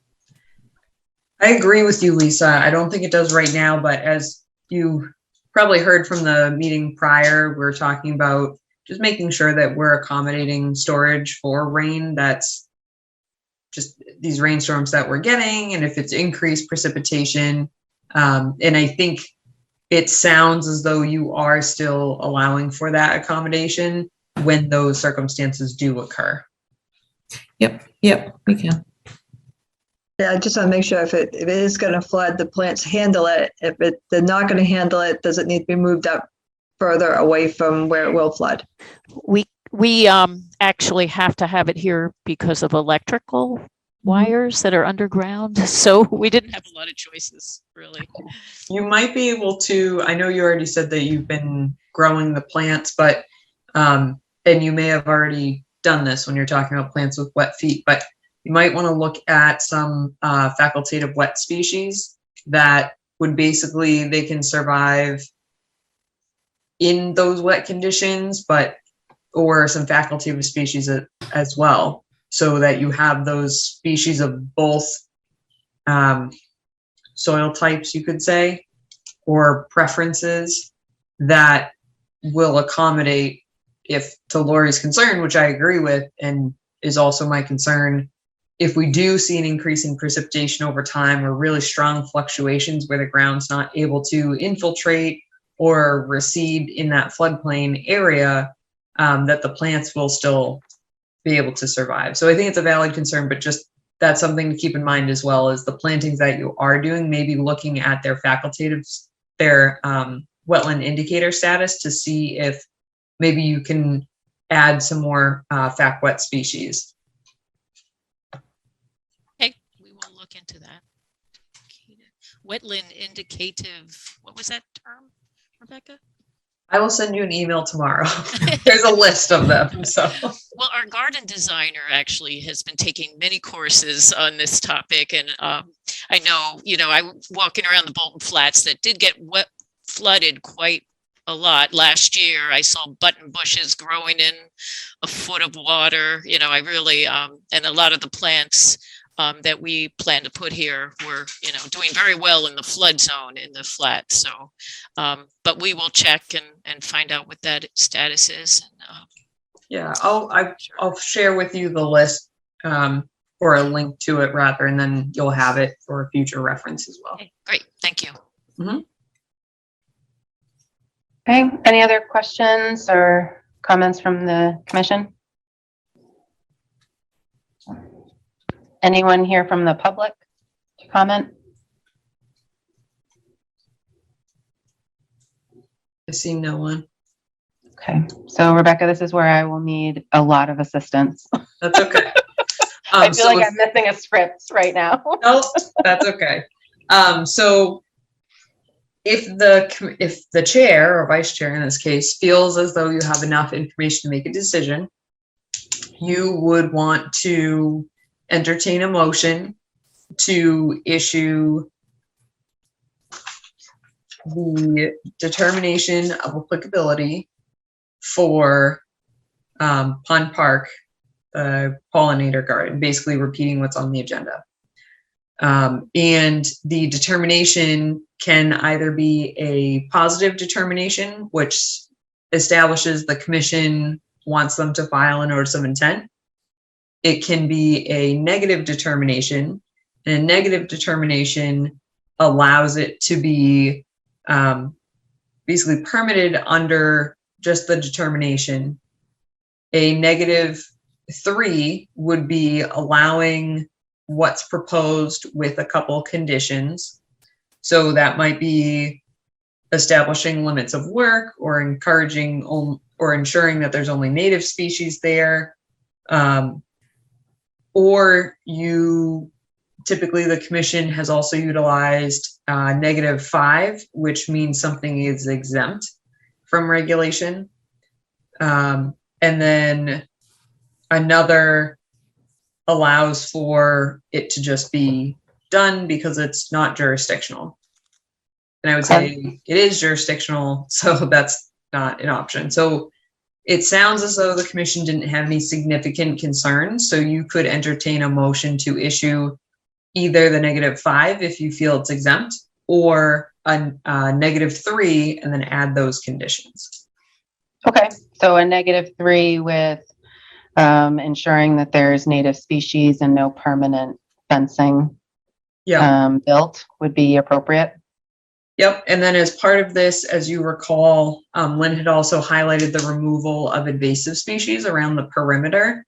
G: I agree with you, Lisa. I don't think it does right now, but as you probably heard from the meeting prior, we're talking about just making sure that we're accommodating storage for rain. That's just these rainstorms that we're getting, and if it's increased precipitation. And I think it sounds as though you are still allowing for that accommodation when those circumstances do occur.
I: Yep, we can.
F: Yeah, I just want to make sure if it is going to flood, the plants handle it. If they're not going to handle it, does it need to be moved up further away from where it will flood?
H: We actually have to have it here because of electrical wires that are underground. So we didn't have a lot of choices, really.
G: You might be able to, I know you already said that you've been growing the plants, but, and you may have already done this when you're talking about plants with wet feet, but you might want to look at some facultative wet species that would basically, they can survive in those wet conditions, or some facultative species as well, so that you have those species of both soil types, you could say, or preferences that will accommodate, if to Lori's concern, which I agree with, and is also my concern, if we do see an increase in precipitation over time or really strong fluctuations where the ground's not able to infiltrate or recede in that floodplain area, that the plants will still be able to survive. So I think it's a valid concern, but just that's something to keep in mind as well, as the plantings that you are doing, maybe looking at their facultatives, their wetland indicator status, to see if maybe you can add some more fac wet species.
H: Okay, we will look into that. Wetland indicative, what was that term, Rebecca?
G: I will send you an email tomorrow. There's a list of them. So,
H: well, our garden designer actually has been taking many courses on this topic, and I know, I walking around the Bolton Flats that did get flooded quite a lot last year. I saw button bushes growing in a foot of water. I really and a lot of the plants that we plan to put here were, doing very well in the flood zone in the flat. So, but we will check and find out what that status is.
G: yeah, I'll share with you the list or a link to it rather, and then you'll have it for future reference as well.
H: Okay, great, thank you.
G: Mm-hmm.
B: Okay, any other questions or comments from the commission? Anyone here from the public to comment?
G: I see no one.
B: Okay, so Rebecca, this is where I will need a lot of assistance.
G: That's okay.
B: I feel
G: So
B: like
G: if-
B: I'm missing a script right now.
G: Nope, that's okay. So if the chair or vice chair in this case feels as though you have enough information to make a decision, you would want to entertain a motion to issue the determination of applicability for Pond Park, Pollinator Garden, basically repeating what's on the agenda. And the determination can either be a positive determination, which establishes the commission wants them to file a notice of intent. It can be a negative determination, and a negative determination allows it to be basically permitted under just the determination. A -3 would be allowing what's proposed with a couple conditions. So that might be establishing limits of work or encouraging or ensuring that there's only native species there. Or you typically, the commission has also utilized -5, which means something is exempt from regulation. And then another allows for it to just be done because it's not jurisdictional. And I would say it is jurisdictional, so that's not an option. So it sounds as though the commission didn't have any significant concerns, so you could entertain a motion to issue either the -5 if you feel it's exempt, or a -3 and then add those conditions.
B: Okay, so a -3 with ensuring that there's native species and no permanent fencing built would be appropriate.
G: Yep, and then as part of this, as you recall, Lynn had also highlighted the removal of invasive species around the perimeter.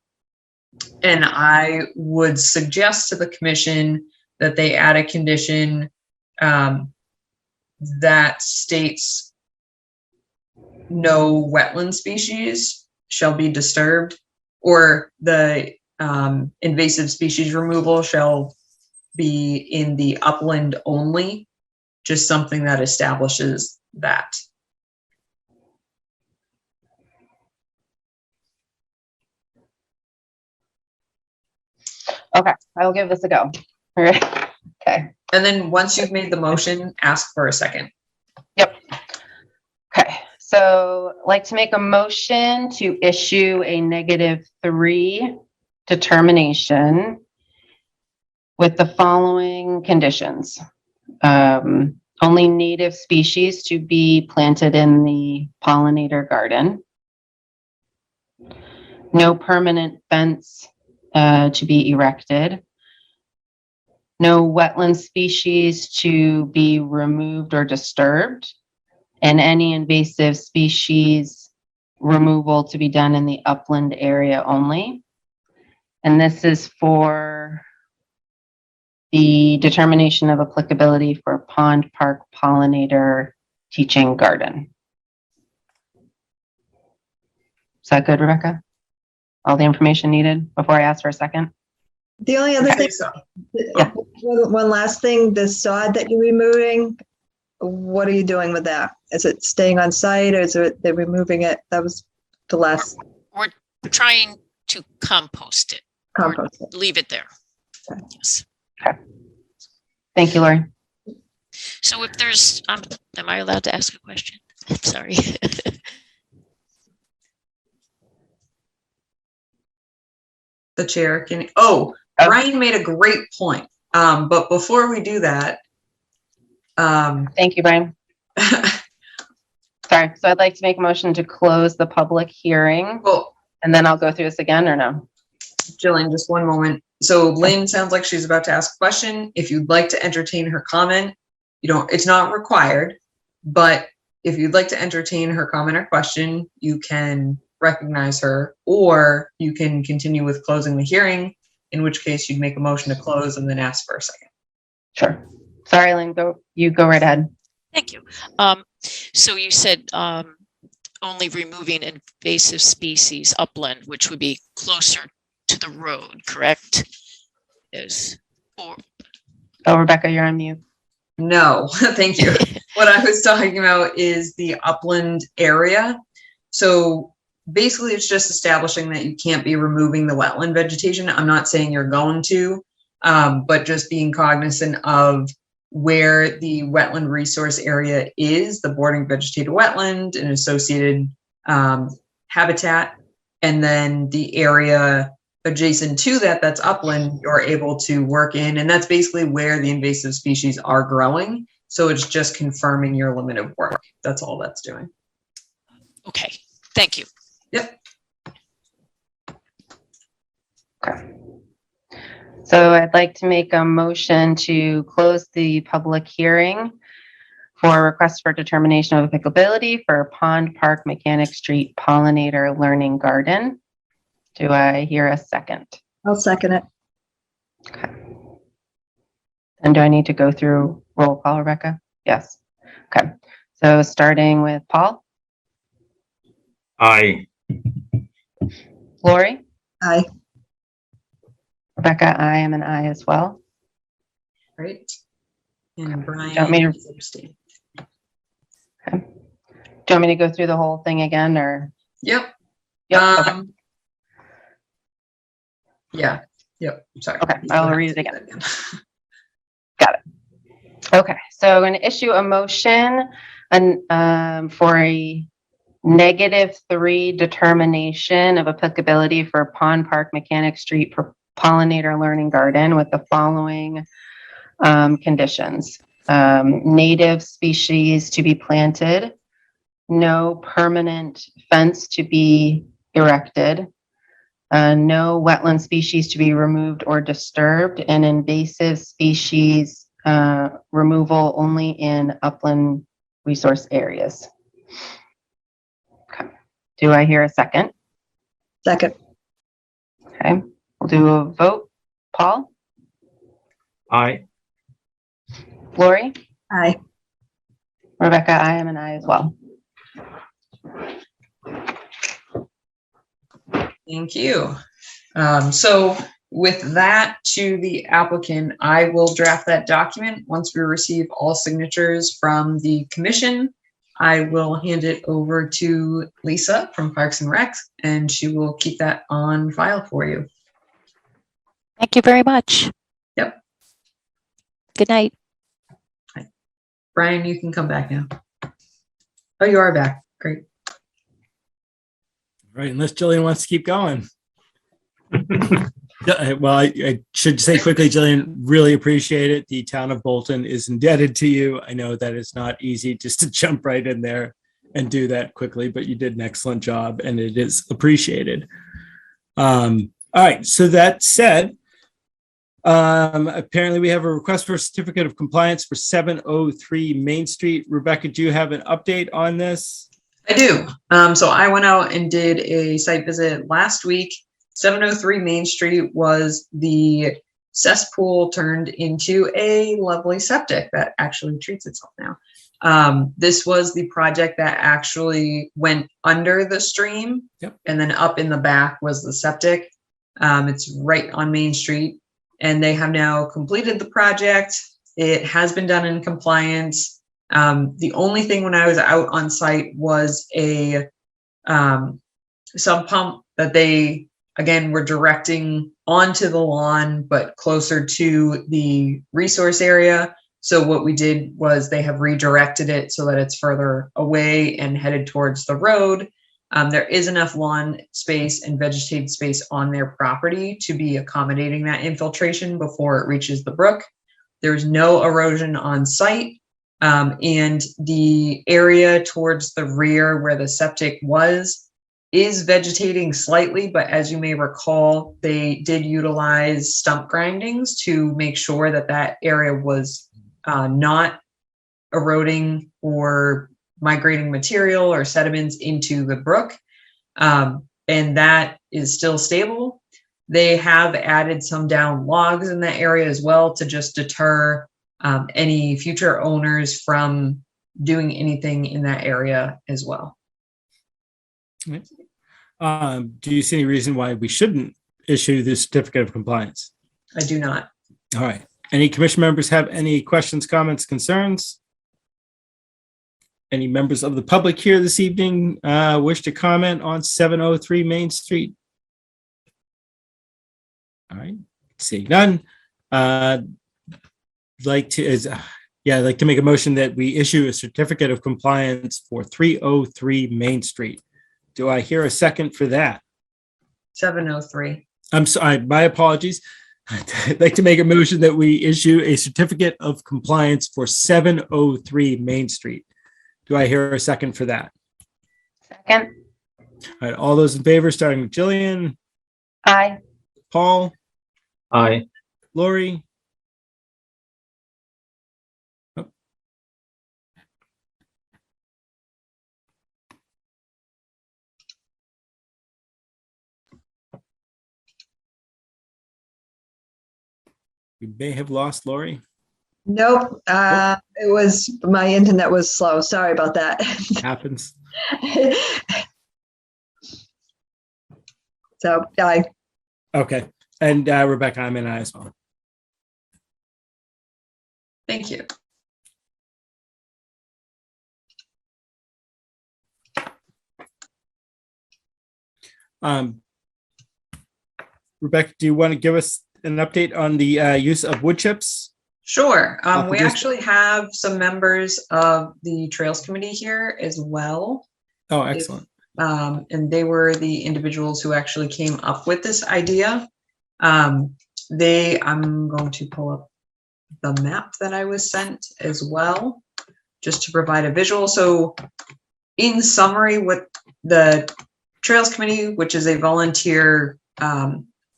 G: And I would suggest to the commission that they add a condition that states no wetland species shall be disturbed, or the invasive species removal shall be in the upland only, just something that establishes that.
B: Okay, I will give this a go. All right. Okay.
G: And then once you've made the motion, ask for a second.
B: Yep. Okay, so I'd like to make a motion to issue a -3 determination with the following conditions. Only native species to be planted in the pollinator garden. No permanent fence to be erected. No wetland species to be removed or disturbed, and any invasive species removal to be done in the upland area only. And this is for the determination of applicability for Pond Park Pollinator Teaching Garden. Is that good, Rebecca? All the information needed before I ask for a second?
F: The only other
G: I
F: thing,
G: think so.
B: Yeah.
F: one last thing, the sod that you're removing, what are you doing with that? Is it staying on site, or is it they're removing it? That was the last
H: We're trying to compost it,
F: compost.
H: leave it there.
F: Okay.
H: Yes.
B: Thank you, Lori.
H: So if there's, am I allowed to ask a question? I'm sorry.
G: The chair can, Brian made a great point. But before we do that,
B: Thank you, Brian. Sorry, so I'd like to make a motion to close the public hearing,
G: well,
B: and then I'll go through this again, or no?
G: Jillian, just one moment. So Lynn sounds like she's about to ask a question. If you'd like to entertain her comment, it's not required, but if you'd like to entertain her comment or question, you can recognize her, or you can continue with closing the hearing, in which case you'd make a motion to close and then ask for a second.
B: Sure. Sorry, Lynn, you go right ahead.
H: Thank you. So you said only removing invasive species upland, which would be closer to the road, correct? Or
B: Oh, Rebecca, you're on mute.
G: No, thank you. What I was talking about is the upland area. So basically it's just establishing that you can't be removing the wetland vegetation. I'm not saying you're going to, but just being cognizant of where the wetland resource area is, the bordering vegetated wetland and associated habitat, and then the area adjacent to that that's upland, you're able to work in, and that's basically where the invasive species are growing. So it's just confirming your limit of work. That's all that's doing.
H: okay, thank you.
G: Yep.
B: Okay. So I'd like to make a motion to close the public hearing for request for determination of applicability for Pond Park Mechanic Street Pollinator Learning Garden. Do I hear a second?
F: I'll second it.
B: Okay. And do I need to go through roll call, Rebecca? Yes. Okay. So starting with Paul,
C: Aye.
B: Lori,
F: Aye.
B: Rebecca, I am an I as well.
G: Right. And Brian.
B: Do you want me to-
G: is abstaining.
B: Okay. Do you want me to go through the whole thing again or?
G: Yep.
B: Yep. Okay.
G: Yeah. Yep. Sorry.
B: Okay, I'll read it again. Okay, so I'm going to issue a motion for a -3 determination of applicability for Pond Park Mechanic Street Pollinator Learning Garden with the following conditions. Native species to be planted, no permanent fence to be erected, no wetland species to be removed or disturbed, and invasive species removal only in upland resource areas. Okay. Do I hear a second?
F: Second.
B: Okay, we'll do a vote. Paul,
C: Aye.
B: Lori,
F: Aye.
B: Rebecca, I am an I as well.
G: Thank you. So with that to the applicant, I will draft that document. Once we receive all signatures from the commission, I will hand it over to Lisa from Parks and Rec, and she will keep that on file for you.
H: Thank you very much.
G: Yep.
H: Good night.
G: Brian, you can come back now. Oh, you are back. Great.
A: Right, unless Jillian wants to keep going. Yeah, well, I should say quickly, Jillian, really appreciate it. The town of Bolton is indebted to you. I know that it's not easy just to jump right in there and do that quickly, but you did an excellent job and it is appreciated. All right, so that said, apparently we have a request for a certificate of compliance for 703 Main Street. Rebecca, do you have an update on this?
G: I do. So I went out and did a site visit last week. 703 Main Street was the cesspool turned into a lovely septic that actually treats itself now. This was the project that actually went under the stream.
A: Yep.
G: And then up in the back was the septic. It's right on Main Street, and they have now completed the project. It has been done in compliance. The only thing when I was out on site was a sump pump that they, again, were directing onto the lawn, but closer to the resource area. So what we did was they have redirected it so that it's further away and headed towards the road. There is enough lawn space and vegetated space on their property to be accommodating that infiltration before it reaches the brook. There's no erosion on site. And the area towards the rear where the septic was is vegetating slightly, but as you may recall, they did utilize stump grindings to make sure that that area was not eroding or migrating material or sediments into the brook. And that is still stable. They have added some down logs in that area as well to just deter any future owners from doing anything in that area as well.
A: Do you see any reason why we shouldn't issue the certificate of compliance?
G: I do not.
A: All right. Any commission members have any questions, comments, concerns? Any members of the public here this evening wish to comment on 703 Main Street? All right, seeing none. I'd like to make a motion that we issue a certificate of compliance for 303 Main Street. Do I hear a second for that?
G: 703.
A: I'm sorry, my apologies. I'd like to make a motion that we issue a certificate of compliance for 703 Main Street. Do I hear a second for that?
B: Second.
A: All right, all those in favor, starting with Jillian,
B: Aye.
A: Paul,
C: Aye.
A: Lori. Oh. We may have lost Lori.
F: Nope, it was, my internet was slow. Sorry about that.
A: Happens.
F: So, aye.
A: Okay. And Rebecca, I'm an aye as well.
G: Thank you.
A: Rebecca, do you want to give us an update on the use of wood chips?
G: Sure. We
A: Just-
G: actually have some members of the Trails Committee here as well.
A: Oh, excellent.
G: And they were the individuals who actually came up with this idea. I'm going to pull up the map that I was sent as well, just to provide a visual. So in summary, what the Trails Committee, which is a volunteer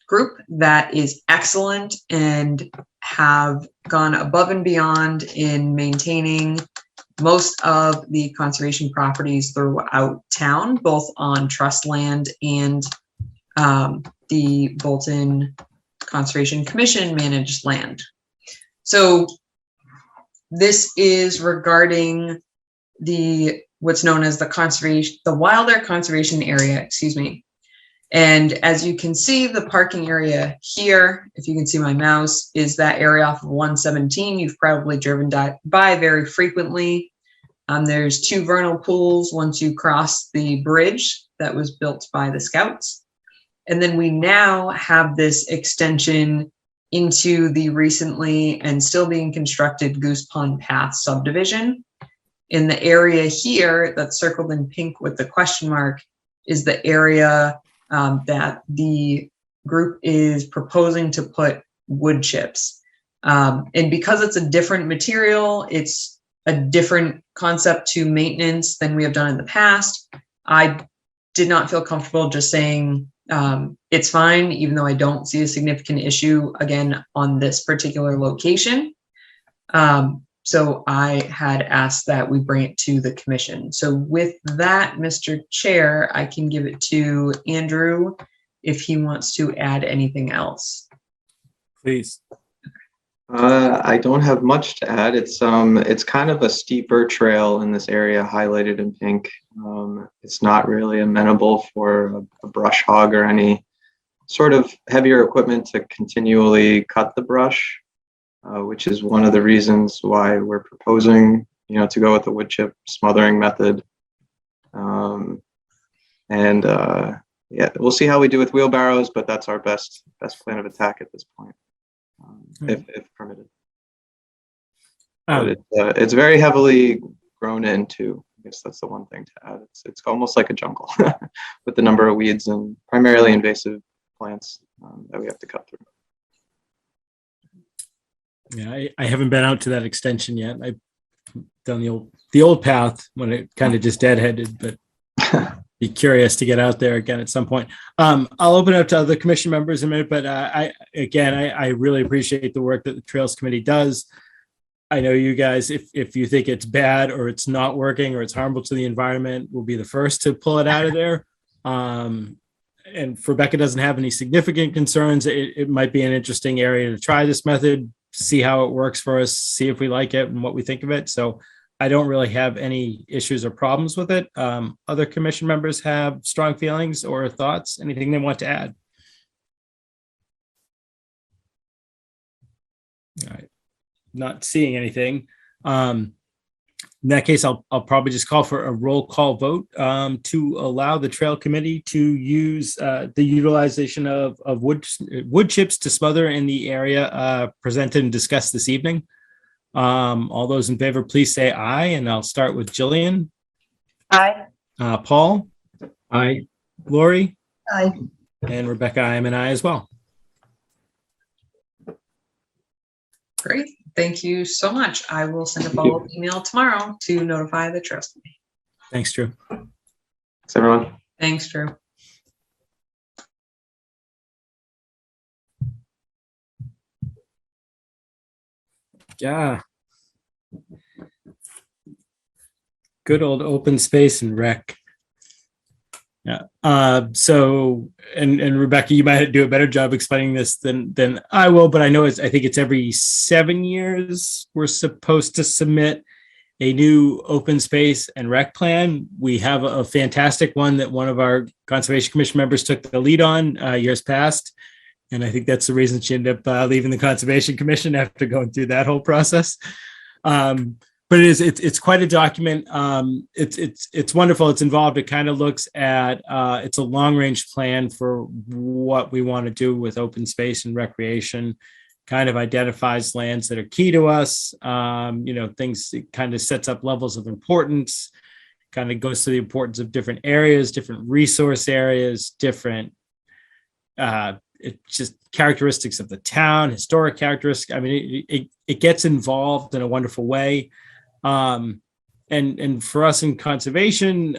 G: group that is excellent and have gone above and beyond in maintaining most of the conservation properties throughout town, both on trust land and the Bolton Conservation Commission managed land. So this is regarding what's known as the Wilder Conservation Area, excuse me. And as you can see, the parking area here, if you can see my mouse, is that area off of 117. You've probably driven by very frequently. There's 2 vernal pools once you cross the bridge that was built by the Scouts. And then we now have this extension into the recently and still being constructed Goose Pond Path subdivision. In the area here that's circled in pink with the question mark is the area that the group is proposing to put wood chips. And because it's a different material, it's a different concept to maintenance than we have done in the past. I did not feel comfortable just saying it's fine, even though I don't see a significant issue, again, on this particular location. So I had asked that we bring it to the commission. So with that, Mr. Chair, I can give it to Andrew if he wants to add anything else.
A: Please.
J: I don't have much to add. It's kind of a steeper trail in this area highlighted in pink. It's not really amenable for a brush hog or any sort of heavier equipment to continually cut the brush, which is one of the reasons why we're proposing, to go with the wood chip smothering method. Yeah, we'll see how we do with wheelbarrows, but that's our best plan of attack at this point. If permitted. But it's very heavily grown into. I guess that's the one thing to add. It's almost like a jungle with the number of weeds and primarily invasive plants that we have to cut through.
A: Yeah, I haven't been out to that extension yet. I've done the old path when it kind of just deadheaded, but be curious to get out there again at some point. I'll open it up to other commission members in a minute, but I really appreciate the work that the Trails Committee does. I know you guys, if you think it's bad or it's not working or it's harmful to the environment, we'll be the first to pull it out of there. And if Rebecca doesn't have any significant concerns, it might be an interesting area to try this method, see how it works for us, see if we like it and what we think of it. So I don't really have any issues or problems with it. Other commission members have strong feelings or thoughts, anything they want to add? All right, not seeing anything. In that case, I'll probably just call for a roll call vote to allow the trail committee to use the utilization of wood chips to smother in the area presented and discussed this evening. All those in favor, please say aye, and I'll start with Jillian.
B: Aye.
A: Paul,
C: Aye.
A: Lori,
F: Aye.
A: and Rebecca, I am an aye as well.
G: Great. Thank you so much. I will send a follow-up email tomorrow to notify the trust committee.
A: Thanks, Drew.
J: Thanks, everyone.
G: Thanks, Drew.
A: Yeah. Good old open space and rec. Yeah. So, and Rebecca, you might do a better job explaining this than I will, but I know I think it's every 7 years we're supposed to submit a new open space and rec plan. We have a fantastic one that one of our Conservation Commission members took the lead on years past. And I think that's the reason she ended up leaving the Conservation Commission after going through that whole process. But it's quite a document. It's wonderful. It's involved. It kind of looks at it's a long range plan for what we want to do with open space and recreation. Kind of identifies lands that are key to us. Things. It kind of sets up levels of importance. Kind of goes to the importance of different areas, different resource areas, different. It's just characteristics of the town, historic characteristics. I mean, it gets involved in a wonderful way. And for us in conservation,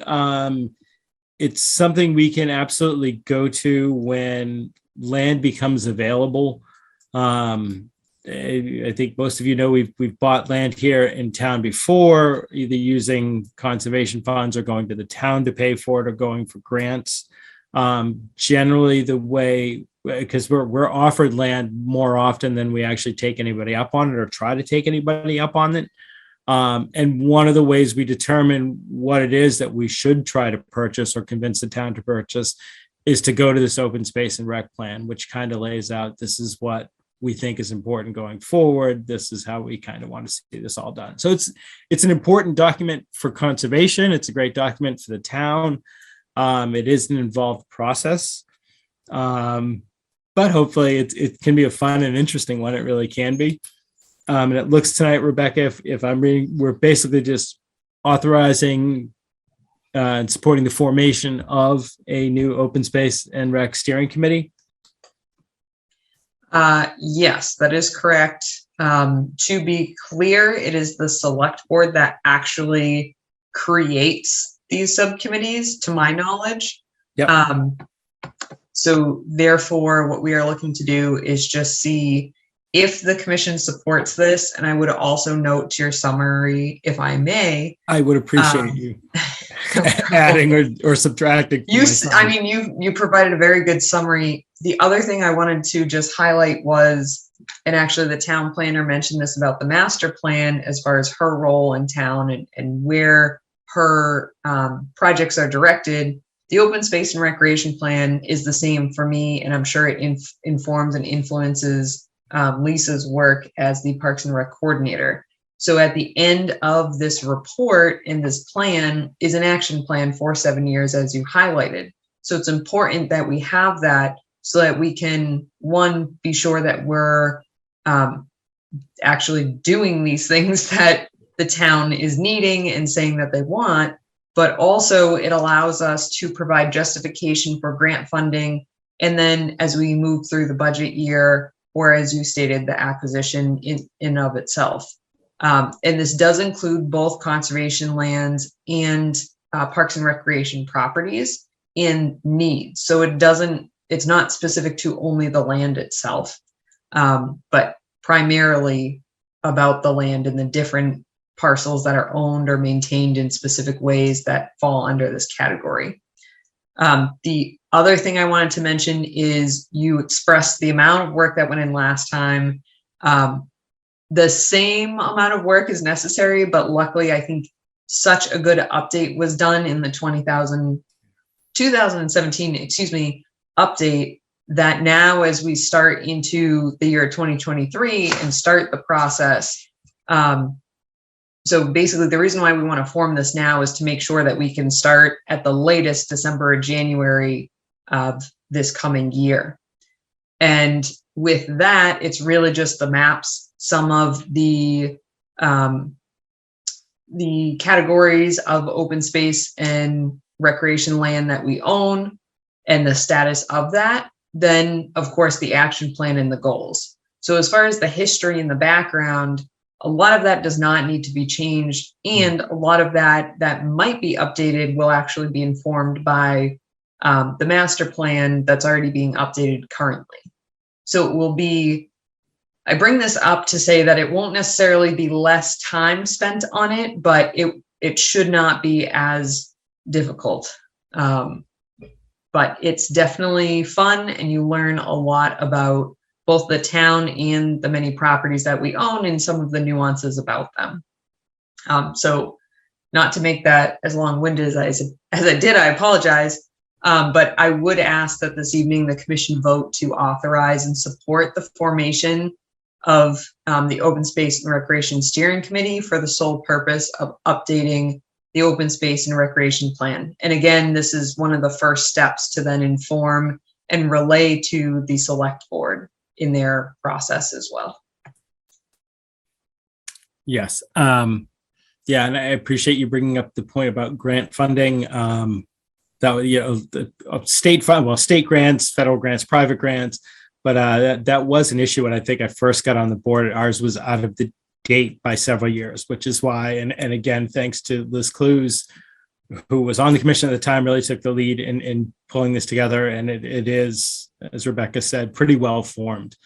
A: it's something we can absolutely go to when land becomes available. I think most of you know we've bought land here in town before, either using conservation funds or going to the town to pay for it or going for grants. Generally the way, because we're offered land more often than we actually take anybody up on it or try to take anybody up on it. And one of the ways we determine what it is that we should try to purchase or convince the town to purchase is to go to this open space and rec plan, which kind of lays out, this is what we think is important going forward. This is how we kind of want to see this all done. So it's an important document for conservation. It's a great document for the town. It is an involved process. But hopefully it can be a fun and interesting one. It really can be. And it looks tonight, Rebecca, if I'm reading, we're basically just authorizing and supporting the formation of a new open space and rec steering committee.
G: Yes, that is correct. To be clear, it is the select board that actually creates these subcommittees, to my knowledge.
A: Yep.
G: So therefore, what we are looking to do is just see if the commission supports this. And I would also note to your summary, if I may.
A: I would appreciate you adding or subtracting.
G: You provided a very good summary. The other thing I wanted to just highlight was, and actually the town planner mentioned this about the master plan as far as her role in town and where her projects are directed. The open space and recreation plan is the same for me, and I'm sure it informs and influences Lisa's work as the Parks and Rec coordinator. So at the end of this report in this plan is an action plan for 7 years, as you highlighted. So it's important that we have that so that we can, one, be sure that we're actually doing these things that the town is needing and saying that they want, but also it allows us to provide justification for grant funding. And then as we move through the budget year, or as you stated, the acquisition in of itself. And this does include both conservation lands and parks and recreation properties in need. So it's not specific to only the land itself, but primarily about the land and the different parcels that are owned or maintained in specific ways that fall under this category. The other thing I wanted to mention is you expressed the amount of work that went in last time. the same amount of work is necessary, but luckily I think such a good update was done in the 2017, update, that now as we start into the year 2023 and start the process, so basically the reason why we want to form this now is to make sure that we can start at the latest December or January of this coming year. And with that, it's really just the maps, some of the categories of open space and recreation land that we own and the status of that. Then, of course, the action plan and the goals. So as far as the history and the background, a lot of that does not need to be changed. And a lot of that might be updated will actually be informed by the master plan that's already being updated currently. So it will be, I bring this up to say that it won't necessarily be less time spent on it, but it should not be as difficult. But it's definitely fun, and you learn a lot about both the town and the many properties that we own and some of the nuances about them. So not to make that as long-winded as I did, I apologize. But I would ask that this evening the commission vote to authorize and support the formation of the Open Space and Recreation Steering Committee for the sole purpose of updating the Open Space and Recreation Plan. And again, this is one of the first steps to then inform and relay to the select board in their process as well.
A: Yes. Yeah, and I appreciate you bringing up the point about grant funding. That, you know, the state fund, well, state grants, federal grants, private grants, but that was an issue when I think I first got on the board. Ours was out of the date by several years, which is why, and again, thanks to Liz Clues, who was on the commission at the time, really took the lead in pulling this together. And it is, as Rebecca said, pretty well formed.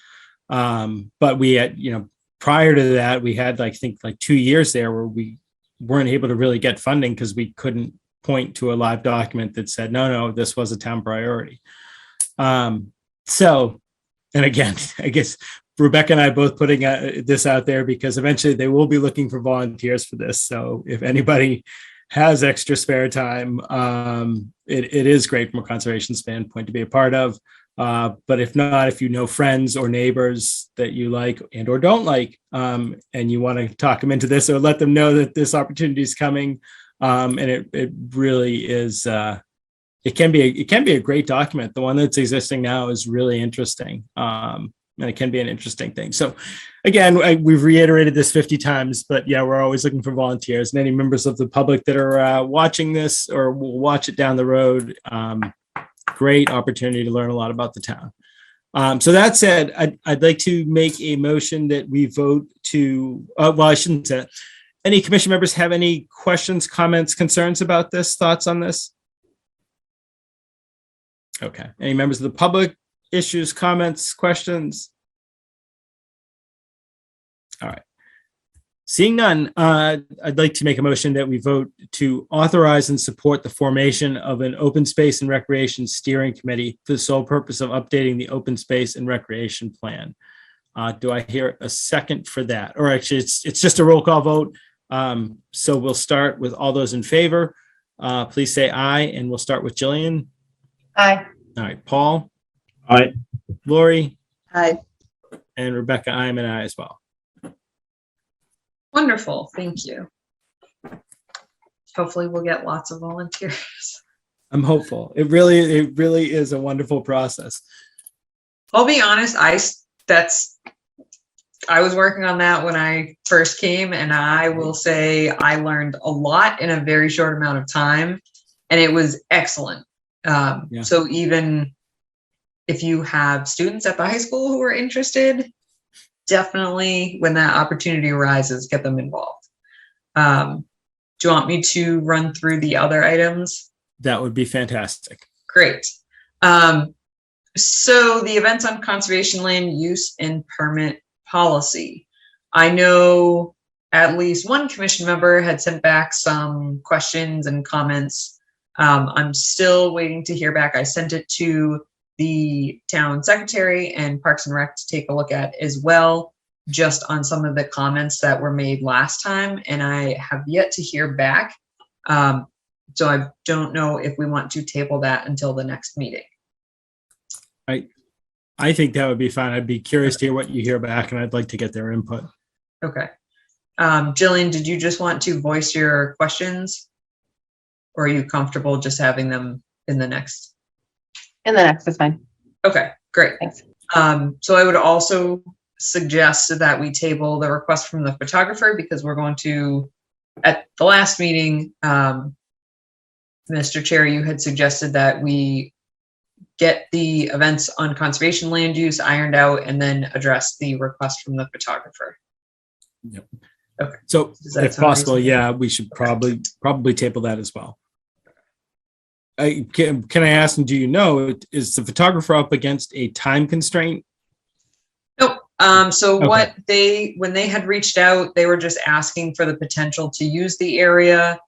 A: But we had, you know, prior to that, we had, I think, like 2 years there where we weren't able to really get funding because we couldn't point to a live document that said, no, this was a town priority. So, and again, I guess Rebecca and I both putting this out there because eventually they will be looking for volunteers for this. So if anybody has extra spare time, it is great from a conservation standpoint to be a part of. But if not, if you know friends or neighbors that you like and or don't like, and you want to talk them into this or let them know that this opportunity is coming, and it really is, it can be a great document. The one that's existing now is really interesting. And it can be an interesting thing. So again, we've reiterated this 50 times, but yeah, we're always looking for volunteers and any members of the public that are watching this or will watch it down the road. Great opportunity to learn a lot about the town. So that said, I'd like to make a motion that we vote to, well, I shouldn't say it. Any commission members have any questions, comments, concerns about this, thoughts on this? Okay. Any members of the public? Issues, comments, questions? All right. Seeing none, I'd like to make a motion that we vote to authorize and support the formation of an Open Space and Recreation Steering Committee for the sole purpose of updating the Open Space and Recreation Plan. Do I hear a second for that? Or actually, it's just a roll call vote. So we'll start with all those in favor. Please say aye, and we'll start with Jillian.
B: Aye.
A: All right, Paul.
C: Aye.
A: Lori.
F: Hi.
A: And Rebecca, I am an aye as well.
G: Wonderful, thank you. Hopefully we'll get lots of volunteers.
A: I'm hopeful. It really is a wonderful process.
G: I'll be honest, I was working on that when I first came, and I will say I learned a lot in a very short amount of time, and it was excellent.
A: Yeah.
G: So even if you have students at the high school who are interested, definitely when that opportunity arises, get them involved. Do you want me to run through the other items?
A: That would be fantastic.
G: Great. So the events on conservation land use and permit policy. I know at least one commission member had sent back some questions and comments. I'm still waiting to hear back. I sent it to the town secretary and Parks and Rec to take a look at as well. just on some of the comments that were made last time, and I have yet to hear back. So I don't know if we want to table that until the next meeting.
A: I think that would be fine. I'd be curious to hear what you hear back, and I'd like to get their input.
G: Okay. Jillian, did you just want to voice your questions? Or are you comfortable just having them in the next?
B: In the next is fine.
G: Okay, great.
B: Thanks.
G: So I would also suggest that we table the request from the photographer, because we're going to, at the last meeting, Mr. Chair, you had suggested that we get the events on conservation land use ironed out and then address the request from the photographer.
A: Yep.
G: Okay.
A: So
G: Does that
A: if
G: sound
A: possible,
G: reasonable?
A: yeah, we should probably table that as well. Can I ask, and do you know, is the photographer up against a time constraint?
G: Nope. So
A: Okay.
G: when they had reached out, they were just asking for the potential to use the area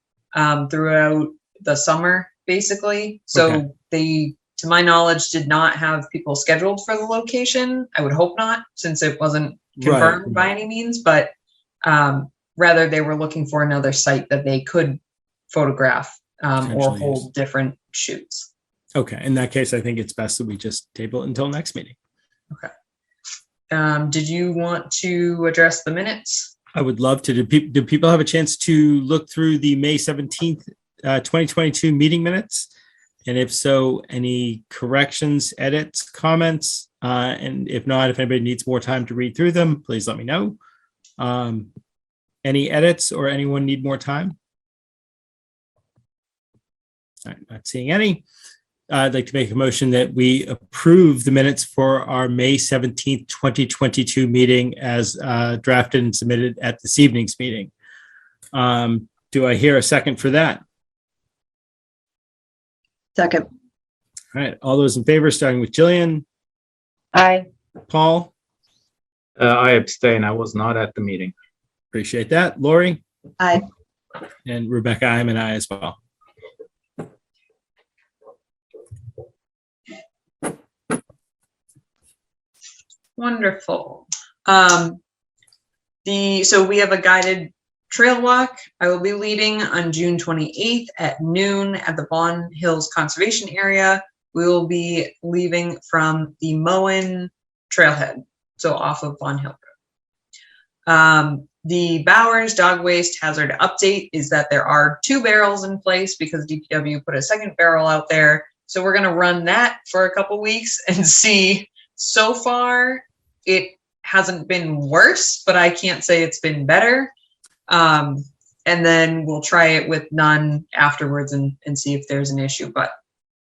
G: throughout the summer, basically. So
A: Okay.
G: they, to my knowledge, did not have people scheduled for the location. I would hope not, since it wasn't confirmed by any means, but rather they were looking for another site that they could photograph or
A: Potentially
G: hold
A: use.
G: different shoots.
A: Okay, in that case, I think it's best that we just table it until next meeting.
G: Did you want to address the minutes?
A: I would love to. Do people have a chance to look through the May 17th, 2022 meeting minutes? And if so, any corrections, edits, comments? And if not, if anybody needs more time to read through them, please let me know. Any edits or anyone need more time? All right, not seeing any. I'd like to make a motion that we approve the minutes for our May 17th, 2022 meeting as drafted and submitted at this evening's meeting. Do I hear a second for that?
F: Second.
A: All right, all those in favor, starting with Jillian,
B: Aye.
A: Paul,
C: I abstain. I was not at the meeting.
A: appreciate that. Lori?
F: Aye.
A: And Rebecca, I'm an aye as well.
G: Wonderful. So we have a guided trail walk. I will be leading on June 28th at noon at the Bond Hills Conservation Area. We will be leaving from the Moen Trailhead, so off of Bond Hill Road. The Bowers Dog Waste Hazard update is that there are 2 barrels in place because DPW put a second barrel out there. So we're going to run that for a couple weeks and see. So far, it hasn't been worse, but I can't say it's been better. And then we'll try it with none afterwards and see if there's an issue. But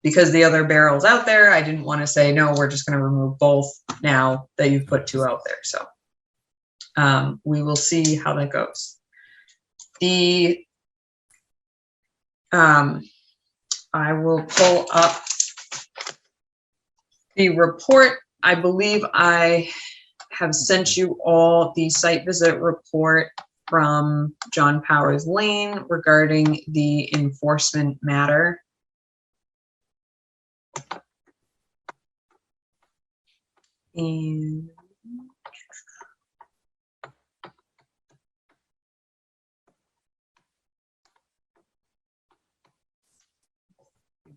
G: because the other barrel's out there, I didn't want to say, no, we're just going to remove both now that you've put 2 out there. So we will see how that goes. I will pull up the report. I believe I have sent you all the site visit report from John Powers Lane regarding the enforcement matter. And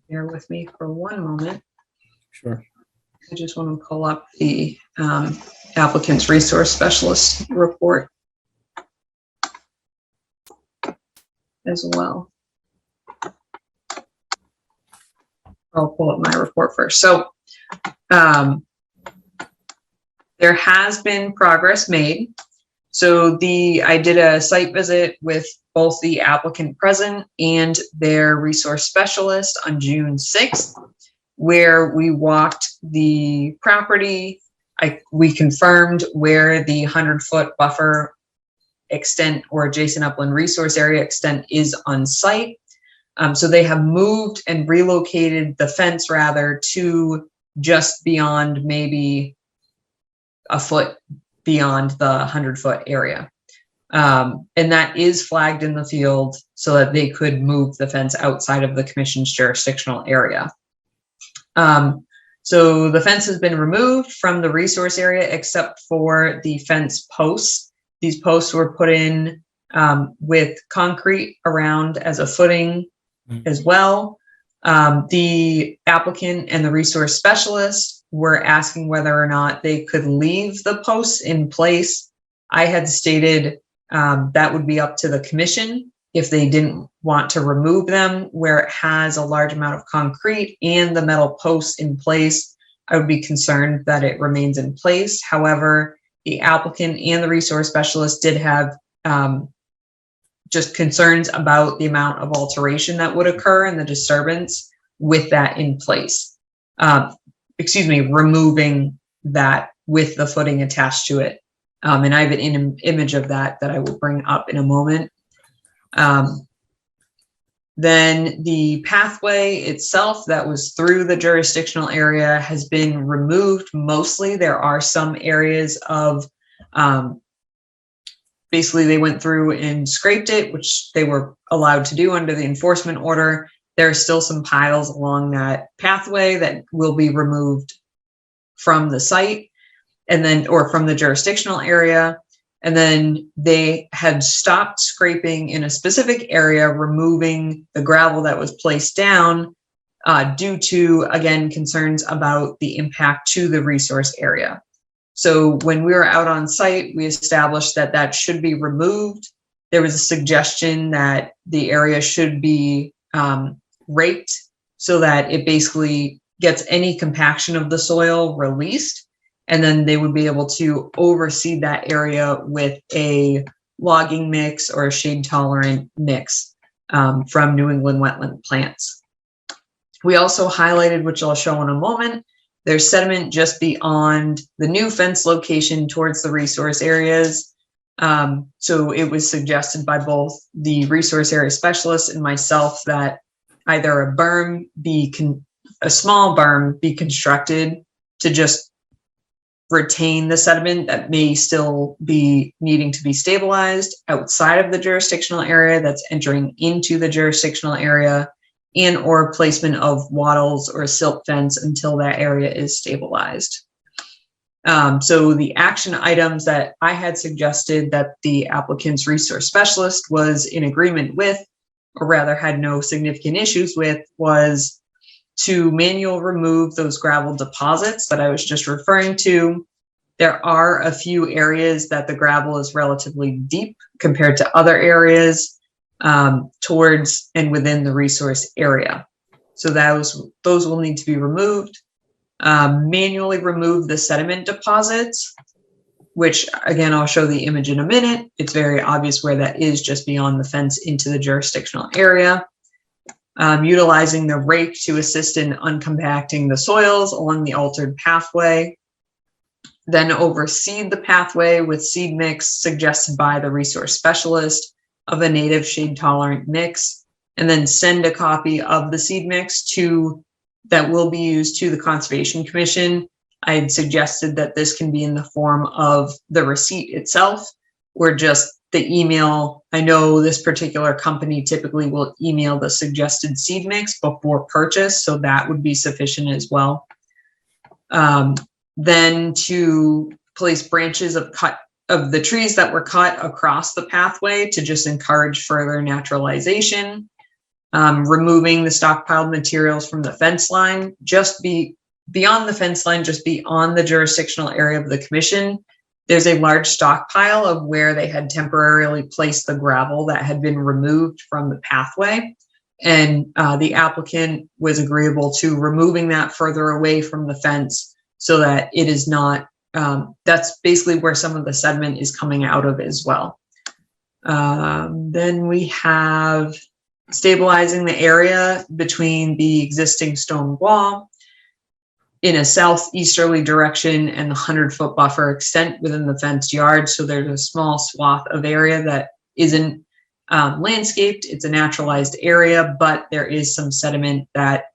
G: bear with me for one moment.
A: Sure.
G: I just want to pull up the applicant's resource specialist report as well. I'll pull up my report first. So there has been progress made. So I did a site visit with both the applicant present and their resource specialist on June 6th, where we walked the property. We confirmed where the 100-foot buffer extent or adjacent upland resource area extent is on site. So they have moved and relocated the fence rather to just beyond, maybe a foot beyond the 100-foot area. And that is flagged in the field so that they could move the fence outside of the commission's jurisdictional area. So the fence has been removed from the resource area except for the fence posts. These posts were put in with concrete around as a footing as well. The applicant and the resource specialist were asking whether or not they could leave the posts in place. I had stated that would be up to the commission if they didn't want to remove them where it has a large amount of concrete and the metal posts in place. I would be concerned that it remains in place. However, the applicant and the resource specialist did have just concerns about the amount of alteration that would occur and the disturbance with that in place. Removing that with the footing attached to it. And I have an image of that I will bring up in a moment. Then the pathway itself that was through the jurisdictional area has been removed mostly. There are some areas of, basically they went through and scraped it, which they were allowed to do under the enforcement order. There are still some piles along that pathway that will be removed from the site and then, or from the jurisdictional area. And then they had stopped scraping in a specific area, removing the gravel that was placed down due to, again, concerns about the impact to the resource area. So when we were out on site, we established that that should be removed. There was a suggestion that the area should be raked so that it basically gets any compaction of the soil released. And then they would be able to overseed that area with a logging mix or a shade tolerant mix from New England wetland plants. We also highlighted, which I'll show in a moment, there's sediment just beyond the new fence location towards the resource areas. So it was suggested by both the resource area specialist and myself that either a berm a small berm be constructed to just retain the sediment that may still be needing to be stabilized outside of the jurisdictional area that's entering into the jurisdictional area, and or placement of wattles or silt fence until that area is stabilized. So the action items that I had suggested that the applicant's resource specialist was in agreement with, or rather had no significant issues with, was to manual remove those gravel deposits that I was just referring to. There are a few areas that the gravel is relatively deep compared to other areas towards and within the resource area. So those will need to be removed. Manually remove the sediment deposits, which again, I'll show the image in a minute. It's very obvious where that is just beyond the fence into the jurisdictional area. Utilizing the rake to assist in uncompacting the soils along the altered pathway. Then overseed the pathway with seed mix suggested by the resource specialist of a native shade tolerant mix, and then send a copy of the seed mix that will be used to the Conservation Commission. I had suggested that this can be in the form of the receipt itself or just the email. I know this particular company typically will email the suggested seed mix before purchase, so that would be sufficient as well. Then to place branches of the trees that were cut across the pathway to just encourage further naturalization. Removing the stockpiled materials from the fence line, just beyond the fence line, just beyond the jurisdictional area of the commission. There's a large stockpile of where they had temporarily placed the gravel that had been removed from the pathway. And the applicant was agreeable to removing that further away from the fence so that it is not, that's basically where some of the sediment is coming out of as well. Then we have stabilizing the area between the existing stone wall in a southeasterly direction and the 100-foot buffer extent within the fenced yard. So there's a small swath of area that isn't landscaped. It's a naturalized area, but there is some sediment that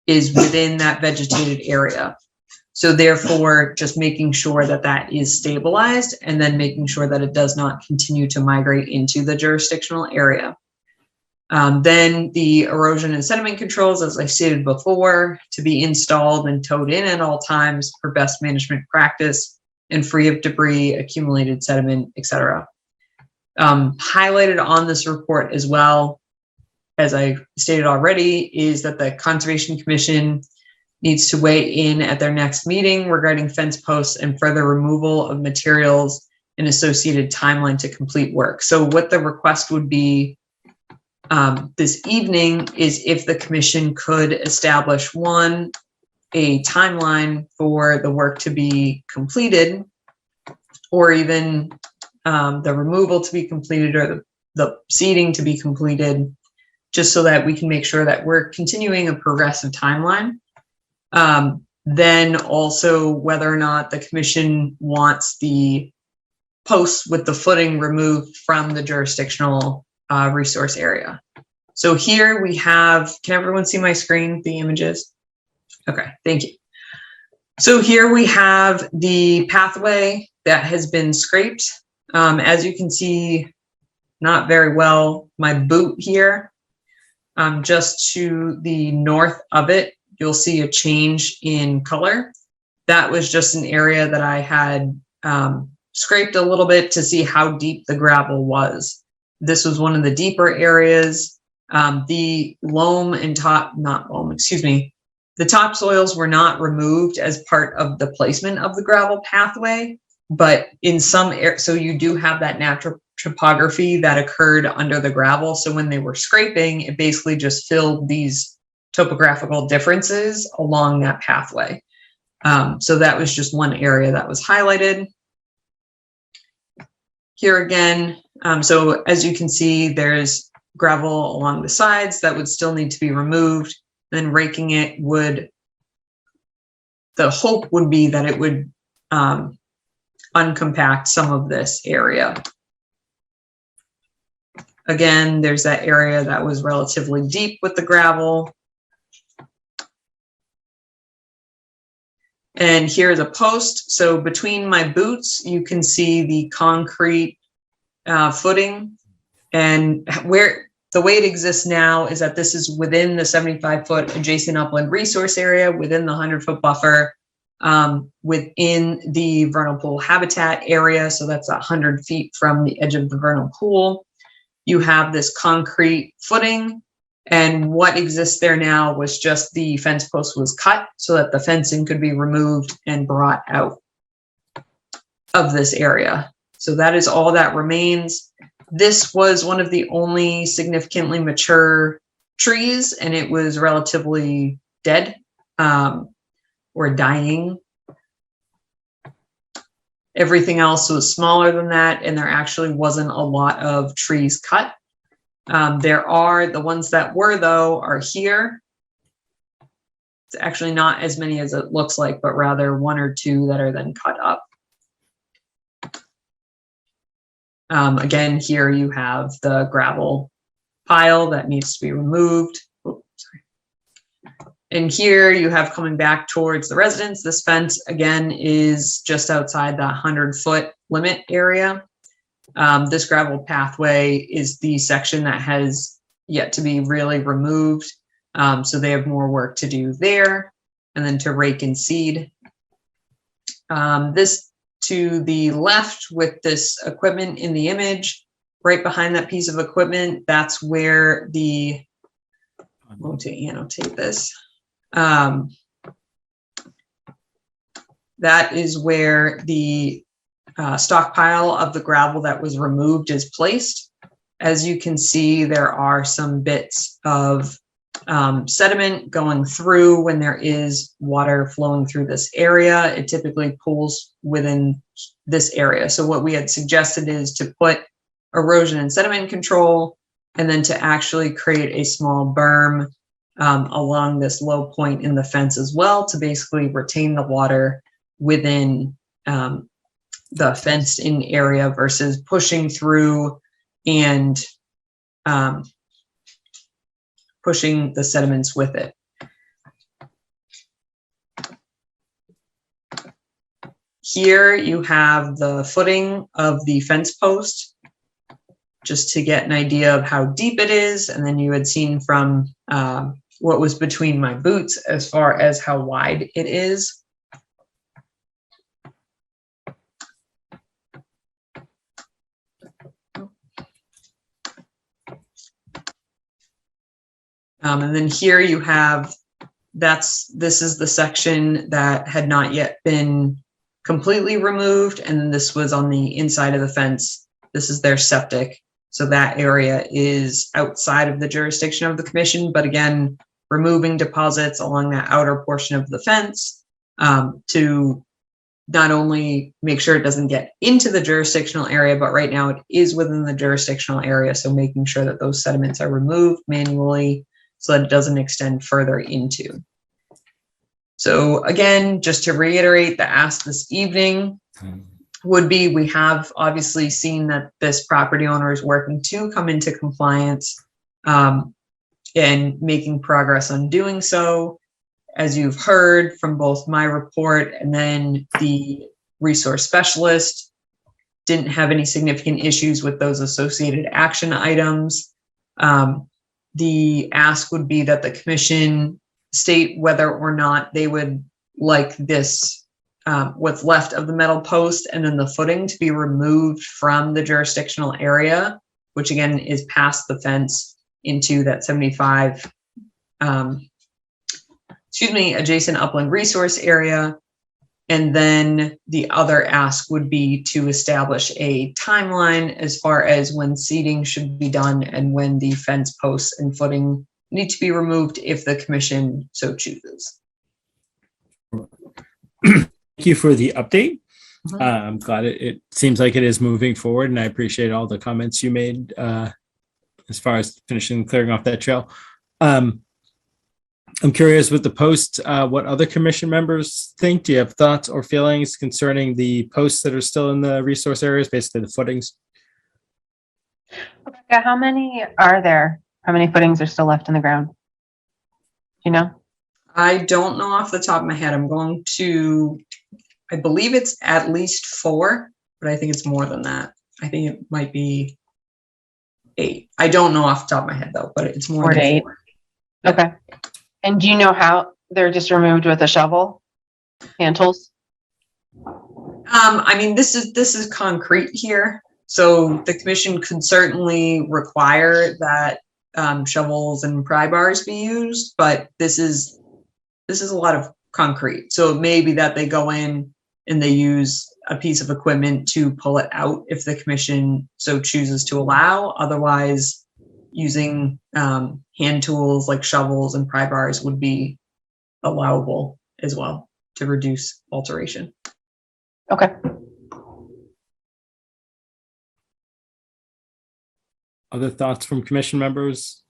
G: is within that vegetated area. So therefore, just making sure that that is stabilized and then making sure that it does not continue to migrate into the jurisdictional area. Then the erosion and sediment controls, as I stated before, to be installed and towed in at all times for best management practice and free of debris, accumulated sediment, etc. Highlighted on this report as well, as I stated already, is that the Conservation Commission needs to weigh in at their next meeting regarding fence posts and further removal of materials and associated timeline to complete work. So what the request would be this evening is if the commission could establish a timeline for the work to be completed, or even the removal to be completed, or the seeding to be completed, just so that we can make sure that we're continuing a progressive timeline. Then also whether or not the commission wants the posts with the footing removed from the jurisdictional resource area. So here we have, can everyone see my screen, the images? Okay, thank you. So here we have the pathway that has been scraped. As you can see, not very well, my boot here, just to the north of it, you'll see a change in color. That was just an area that I had scraped a little bit to see how deep the gravel was. This was one of the deeper areas. The loam and the topsoils were not removed as part of the placement of the gravel pathway, but in some areas, so you do have that natural topography that occurred under the gravel. So when they were scraping, it basically just filled these topographical differences along that pathway. So that was just one area that was highlighted. Here again, so as you can see, there's gravel along the sides that would still need to be removed. Then raking it would, the hope would be that it would uncompact some of this area. Again, there's that area that was relatively deep with the gravel. And here's a post. So between my boots, you can see the concrete footing, and where the way it exists now is that this is within the 75-foot adjacent upland resource area, within the 100-foot buffer, within the vernal pool habitat area. So that's 100 feet from the edge of the vernal pool. You have this concrete footing, and what exists there now was just the fence post was cut so that the fencing could be removed and brought out of this area. So that is all that remains. This was one of the only significantly mature trees, and it was relatively dead or dying. Everything else was smaller than that, and there actually wasn't a lot of trees cut. There are, the ones that were though are here. It's actually not as many as it looks like, but rather one or two that are then cut up. Again, here you have the gravel pile that needs to be removed. Oops, sorry. And here you have coming back towards the residence. This fence again is just outside the 100-foot limit area. This gravel pathway is the section that has yet to be really removed. So they have more work to do there, and then to rake and seed. This to the left with this equipment in the image, right behind that piece of equipment, that's where the, I'm going to annotate this. That is where the stockpile of the gravel that was removed is placed. As you can see, there are some bits of sediment going through when there is water flowing through this area. It typically pools within this area. So what we had suggested is to put erosion and sediment control, and then to actually create a small berm along this low point in the fence as well, to basically retain the water within the fenced in area versus pushing through and pushing the sediments with it. Here you have the footing of the fence post. just to get an idea of how deep it is. And then you had seen from what was between my boots as far as how wide it is. And then here you have, this is the section that had not yet been completely removed. And this was on the inside of the fence. This is their septic. So that area is outside of the jurisdiction of the commission, but again, removing deposits along that outer portion of the fence to not only make sure it doesn't get into the jurisdictional area, but right now it is within the jurisdictional area. So making sure that those sediments are removed manually so that it doesn't extend further into. So again, just to reiterate, the ask this evening would be, we have obviously seen that this property owner is working to come into compliance and making progress on doing so. As you've heard from both my report and then the resource specialist, didn't have any significant issues with those associated action items. The ask would be that the commission state whether or not they would like this, what's left of the metal post and then the footing to be removed from the jurisdictional area, which again is past the fence into that 75, adjacent upland resource area. And then the other ask would be to establish a timeline as far as when seeding should be done and when the fence posts and footing need to be removed if the commission so chooses.
A: Thank you for the update. I'm glad it seems like it is moving forward, and I appreciate all the comments you made as far as finishing clearing off that trail. I'm curious with the post, what other commission members think. Do you have thoughts or feelings concerning the posts that are still in the resource areas, basically the footings?
B: Rebecca, how many are there? How many footings are still left in the ground? Do you know?
G: I don't know off the top of my head. I'm going to, I believe it's at least 4, but I think it's more than that. I think it might be 8. I don't know off the top of my head though, but it's more
B: 4 to
G: than
B: 8.
G: 4.
B: Okay. And do you know how they're just removed with a shovel? Hand tools?
G: I mean, this is concrete here. So the commission could certainly require that shovels and pry bars be used, but this is a lot of concrete. So it may be that they go in and they use a piece of equipment to pull it out if the commission so chooses to allow. Otherwise, using hand tools like shovels and pry bars would be allowable as well to reduce alteration.
B: Okay.
A: Other thoughts from commission members?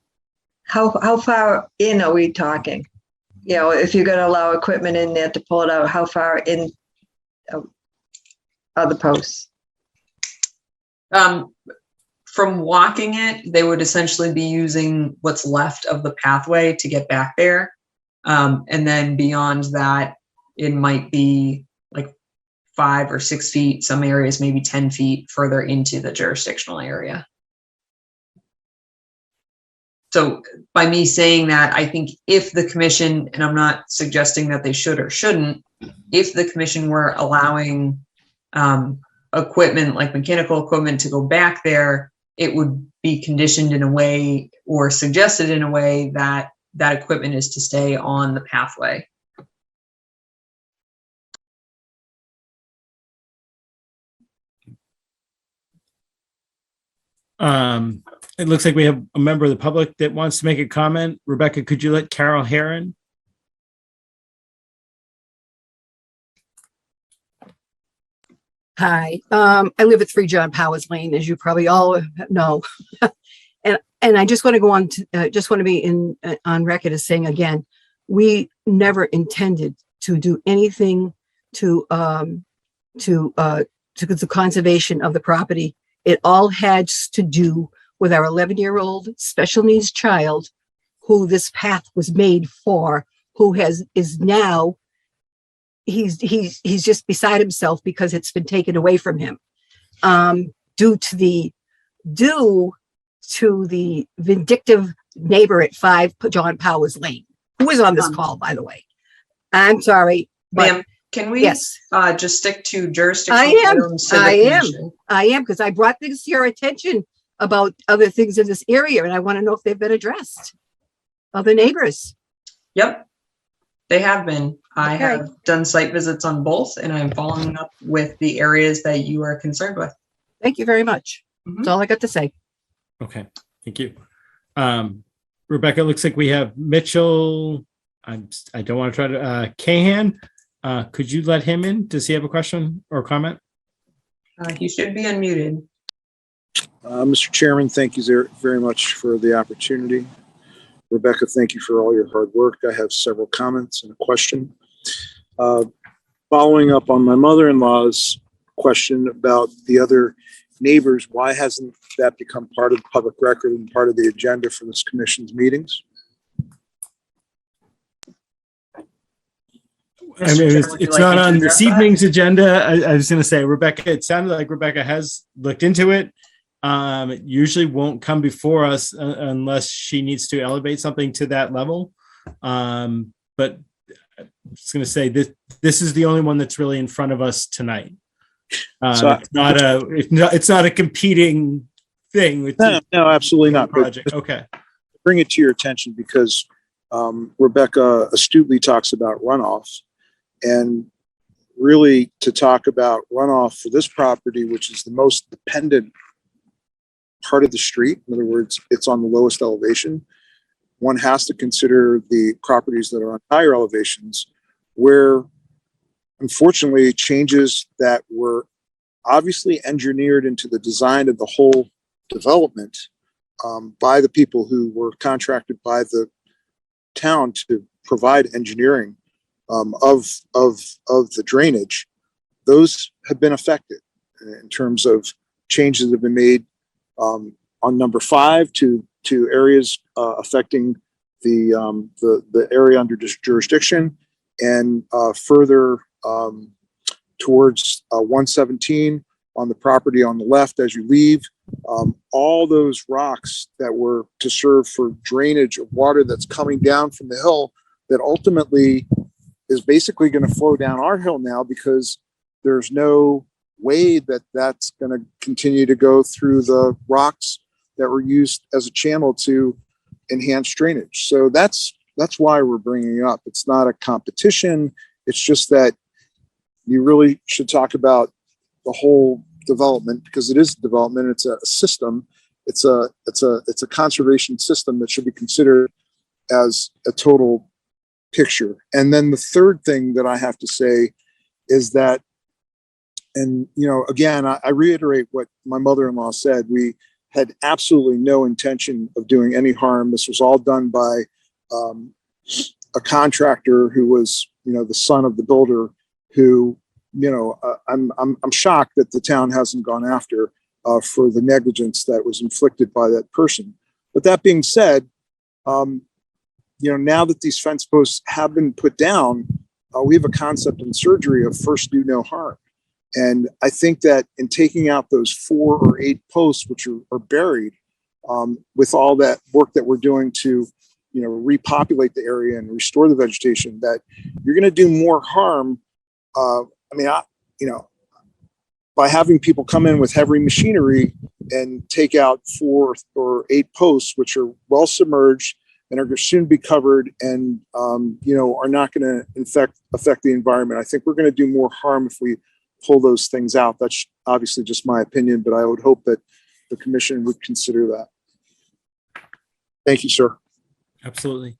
F: How far in are we talking? You know, if you're gonna allow equipment in there to pull it out, how far in are the posts?
G: From walking it, they would essentially be using what's left of the pathway to get back there. And then beyond that, it might be like 5 or 6 feet, some areas maybe 10 feet further into the jurisdictional area. So by me saying that, I think if the commission, and I'm not suggesting that they should or shouldn't, if the commission were allowing equipment like mechanical equipment to go back there, it would be conditioned in a way or suggested in a way that that equipment is to stay on the pathway.
A: It looks like we have a member of the public that wants to make a comment. Rebecca, could you let Carol Heron?
K: Hi, I live at 3 John Powers Lane, as you probably all know. and I just want to go on to, just want to be on record as saying again, we never intended to do anything to the conservation of the property. It all had to do with our 11-year-old special needs child, who this path was made for, who is now. He's just beside himself because it's been taken away from him due to the due to the vindictive neighbor at 5 John Powers Lane, who is on this call, by the way. I'm sorry, but
G: Ma'am, can we
K: yes,
G: just stick to jurisdictional
K: I am.
G: items so that
K: I am.
G: commission-
K: I am, because I brought things to your attention about other things in this area, and I want to know if they've been addressed. Other neighbors.
G: Yep, they have been. I
K: Okay.
G: have done site visits on both, and I'm following up with the areas that you are concerned with.
K: Thank you very much.
G: Mhm.
K: That's all I got to say.
A: Okay, thank you. Rebecca, it looks like we have Mitchell. I don't want to try to, Kahan. Could you let him in? Does he have a question or comment?
G: He should be unmuted.
L: Mr. Chairman, thank you very much for the opportunity. Rebecca, thank you for all your hard work. I have several comments and a question. Following up on my mother-in-law's question about the other neighbors, why hasn't that become part of the public record and part of the agenda for this commission's meetings?
A: I mean,
G: Mr. Chair,
A: it's,
G: would you
A: it's
G: like
A: not
G: me to
A: on
G: address
A: this
G: that?
A: evening's agenda. I was going to say, Rebecca, it sounded like Rebecca has looked into it. It usually won't come before us unless she needs to elevate something to that level. But I was going to say this is the only one that's really in front of us tonight.
L: So-
A: It's not a competing thing with
L: No, absolutely not. But
A: project. Okay.
L: bring it to your attention because Rebecca astutely talks about runoff, and really to talk about runoff for this property, which is the most dependent part of the street. In other words, it's on the lowest elevation. One has to consider the properties that are on higher elevations where unfortunately changes that were obviously engineered into the design of the whole development by the people who were contracted by the town to provide engineering of the drainage. Those have been affected in terms of changes that have been made on number 5 to areas affecting the area under jurisdiction, and further towards 117 on the property on the left as you leave. All those rocks that were to serve for drainage of water that's coming down from the hill that ultimately is basically going to flow down our hill now because there's no way that that's going to continue to go through the rocks that were used as a channel to enhance drainage. So that's why we're bringing it up. It's not a competition. It's just that you really should talk about the whole development because it is development. It's a system. It's a conservation system that should be considered as a total picture. And then the third thing that I have to say is that, and again, I reiterate what my mother-in-law said. We had absolutely no intention of doing any harm. This was all done by a contractor who was, the son of the builder who, I'm shocked that the town hasn't gone after for the negligence that was inflicted by that person. But that being said, now that these fence posts have been put down, we have a concept in surgery of first do no harm. And I think that in taking out those 4 or 8 posts, which are buried, with all that work that we're doing to, repopulate the area and restore the vegetation, that you're going to do more harm. By having people come in with heavy machinery and take out 4 or 8 posts, which are well submerged and are soon be covered and, are not going to affect the environment. I think we're going to do more harm if we pull those things out. That's obviously just my opinion, but I would hope that the commission would consider that. Thank you, sir.
A: Absolutely.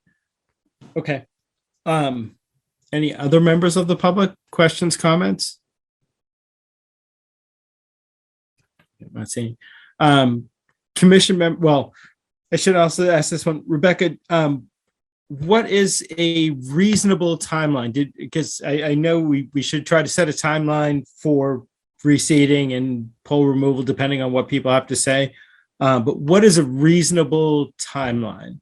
A: Okay. Any other members of the public? Questions, comments? I'm not seeing. Commission member. Well, I should also ask this one, Rebecca. What is a reasonable timeline? Because I know we should try to set a timeline for reseeding and pole removal, depending on what people have to say. But what is a reasonable timeline?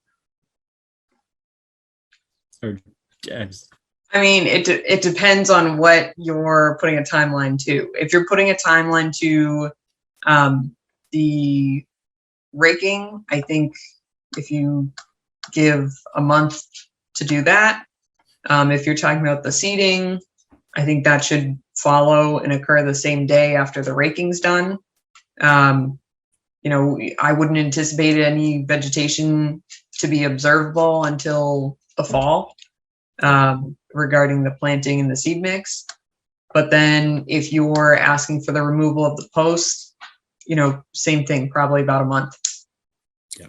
G: I mean, it depends on what you're putting a timeline to. If you're putting a timeline to the raking, I think if you give a month to do that, if you're talking about the seeding, I think that should follow and occur the same day after the raking's done. You know, I wouldn't anticipate any vegetation to be observable until the fall, regarding the planting and the seed mix. But then if you're asking for the removal of the posts, you know, same thing, probably about a month.
A: Yeah.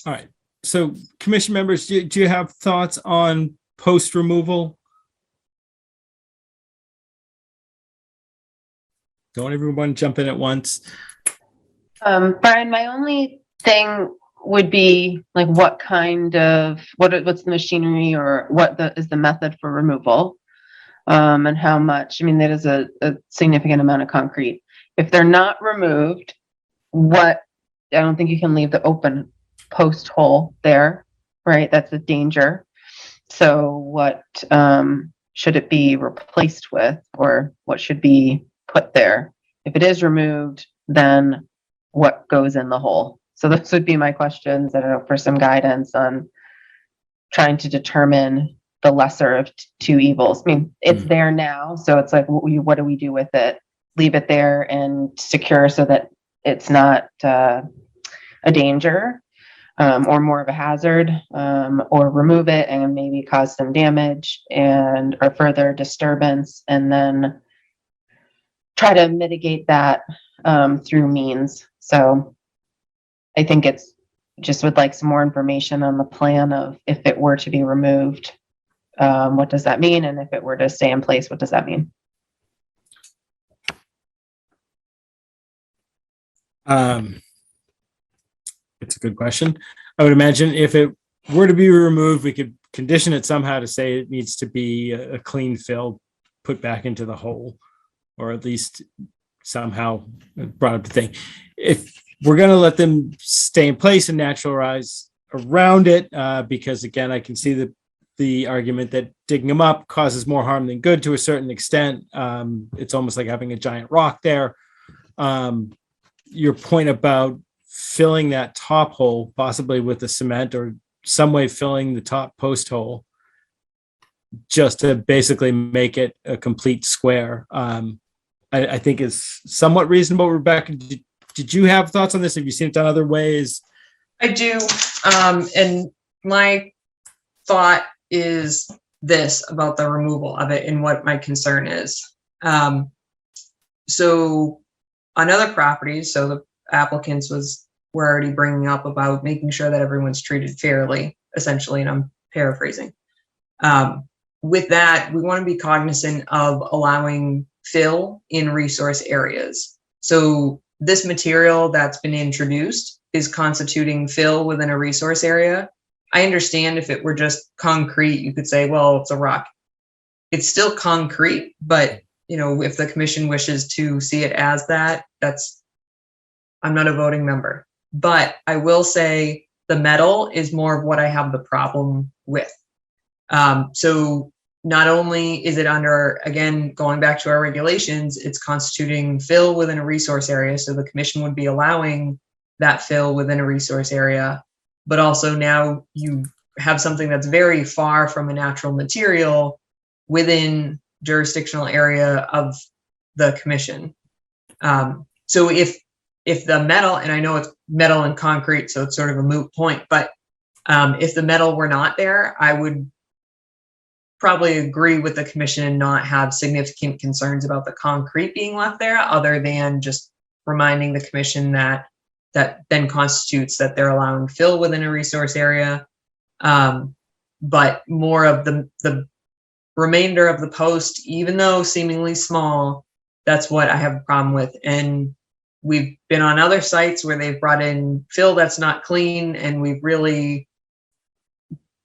A: All right. So commission members, do you have thoughts on post removal? Don't everyone jump in at once.
B: Brian, my only thing would be like, what's the machinery or is the method for removal? And how much? I mean, that is a significant amount of concrete. If they're not removed, I don't think you can leave the open post hole there, right? That's a danger. So what should it be replaced with, or what should be put there? If it is removed, then what goes in the hole? So those would be my questions. I don't know, for some guidance on trying to determine the lesser of two evils. I mean, it's there now, so it's like, what do we do with it? Leave it there and secure so that it's not a danger, or more of a hazard, or remove it and maybe cause some damage or further disturbance, and then try to mitigate that through means. So I think it's just would like some more information on the plan of, if it were to be removed, what does that mean? And if it were to stay in place, what does that mean?
A: It's a good question. I would imagine if it were to be removed, we could condition it somehow to say it needs to be a clean fill put back into the hole, or at least somehow brought up the thing. If we're going to let them stay in place and naturalize around it, because again, I can see the argument that digging them up causes more harm than good to a certain extent. It's almost like having a giant rock there. Your point about filling that top hole, possibly with the cement or some way filling the top post hole, just to basically make it a complete square, I think is somewhat reasonable. Rebecca, did you have thoughts on this? Have you seen it done other ways?
G: I do. And my thought is this about the removal of it and what my concern is. So on other properties, so the applicants were already bringing up about making sure that everyone's treated fairly, essentially, and I'm paraphrasing. With that, we want to be cognizant of allowing fill in resource areas. So this material that's been introduced is constituting fill within a resource area. I understand if it were just concrete, you could say, well, it's a rock. It's still concrete, but you know, if the commission wishes to see it as that, I'm not a voting member. But I will say the metal is more of what I have the problem with. So not only is it under, again, going back to our regulations, it's constituting fill within a resource area. So the commission would be allowing that fill within a resource area, but also now you have something that's very far from a natural material within jurisdictional area of the commission. So if the metal, and I know it's metal and concrete, so it's sort of a moot point, but if the metal were not there, I would probably agree with the commission and not have significant concerns about the concrete being left there, other than just reminding the commission that then constitutes that they're allowing fill within a resource area. But more of the remainder of the post, even though seemingly small, that's what I have a problem with. And we've been on other sites where they've brought in fill that's not clean, and we've really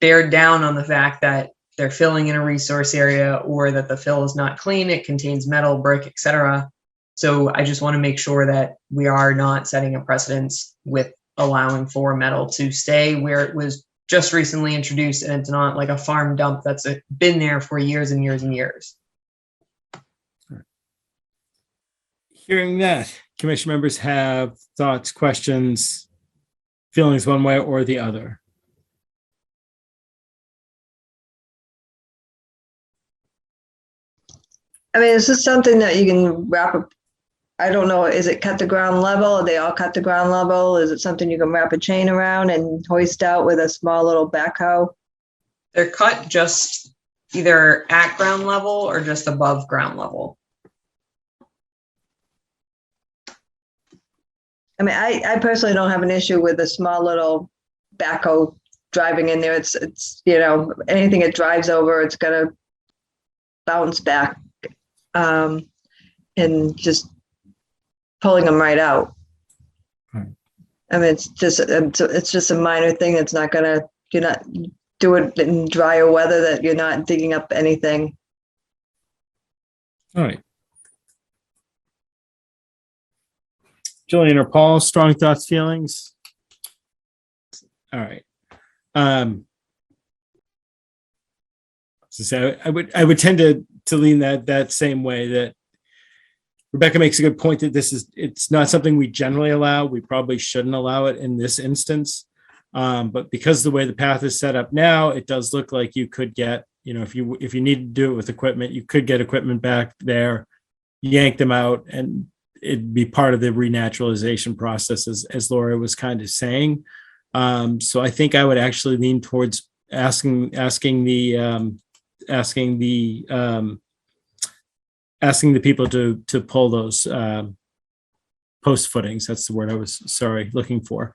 G: bared down on the fact that they're filling in a resource area, or that the fill is not clean, it contains metal, brick, etc. So I just want to make sure that we are not setting a precedence with allowing for metal to stay where it was just recently introduced, and it's not like a farm dump that's been there for years and years and years.
A: Hearing that, commission members have thoughts, questions, feelings one way or the other?
F: I mean, is this something that you can wrap up? I don't know, is it cut the ground level? Are they all cut the ground level? Is it something you can wrap a chain around and hoist out with a small little backhoe?
G: They're cut just either at ground level or just above ground level.
F: I mean, I personally don't have an issue with a small little backhoe driving in there. It's, you know, anything it drives over, it's gonna bounce back. And just pulling them right out.
A: Right.
F: I mean, it's just a minor thing. It's not gonna, you're not do it in drier weather that you're not digging up anything.
A: All right. Julian or Paul, strong thoughts, feelings? All right. So I would tend to lean that same way, that Rebecca makes a good point that it's not something we generally allow. We probably shouldn't allow it in this instance. But because the way the path is set up now, it does look like you could get, you know, if you need to do it with equipment, you could get equipment back there, yank them out, and it'd be part of the renaturalization process, as Laura was kind of saying. So I think I would actually lean towards asking the people to pull those post footings. That's the word I was looking for.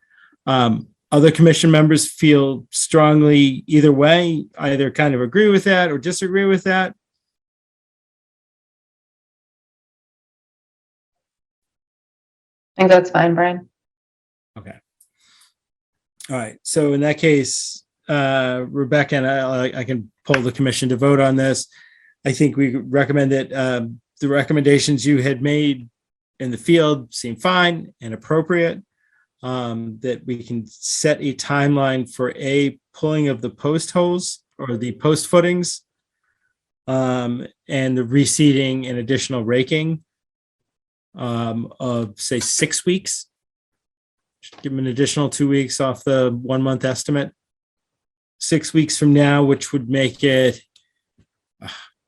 A: Other commission members feel strongly either way, either kind of agree with that or disagree with that.
B: I think that's fine, Brian.
A: Okay. All right. So in that case, Rebecca and I can poll the commission to vote on this. I think we recommend that the recommendations you had made in the field seem fine and appropriate. That we can set a timeline for a pulling of the post holes or the post footings, and the reseeding and additional raking of say 6 weeks. Give them an additional 2 weeks off the 1 month estimate. 6 weeks from now, which would make it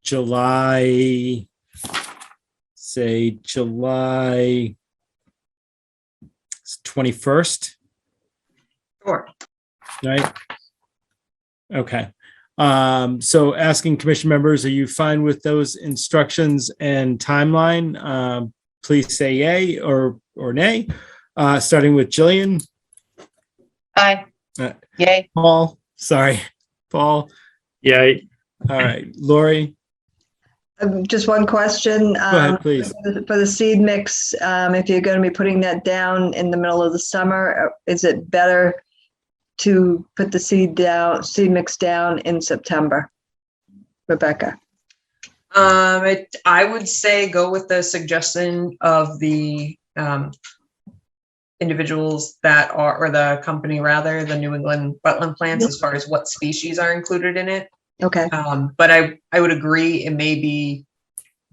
A: July 21st.
G: Sure.
A: Right. Okay. So asking commission members, are you fine with those instructions and timeline? Please say yay or nay. Starting with Jillian.
B: Aye. Yay.
A: Paul. Paul.
C: Yeah,
A: All right. Lori.
F: Just one question.
A: Go ahead, please.
F: For the seed mix, if you're going to be putting that down in the middle of the summer, is it better to put the seed mix down in September? Rebecca.
G: I would say go with the suggestion of the individuals that are, or the company rather, the New England wetland plants, as far as what species are included in it.
F: Okay.
G: But I would agree it may be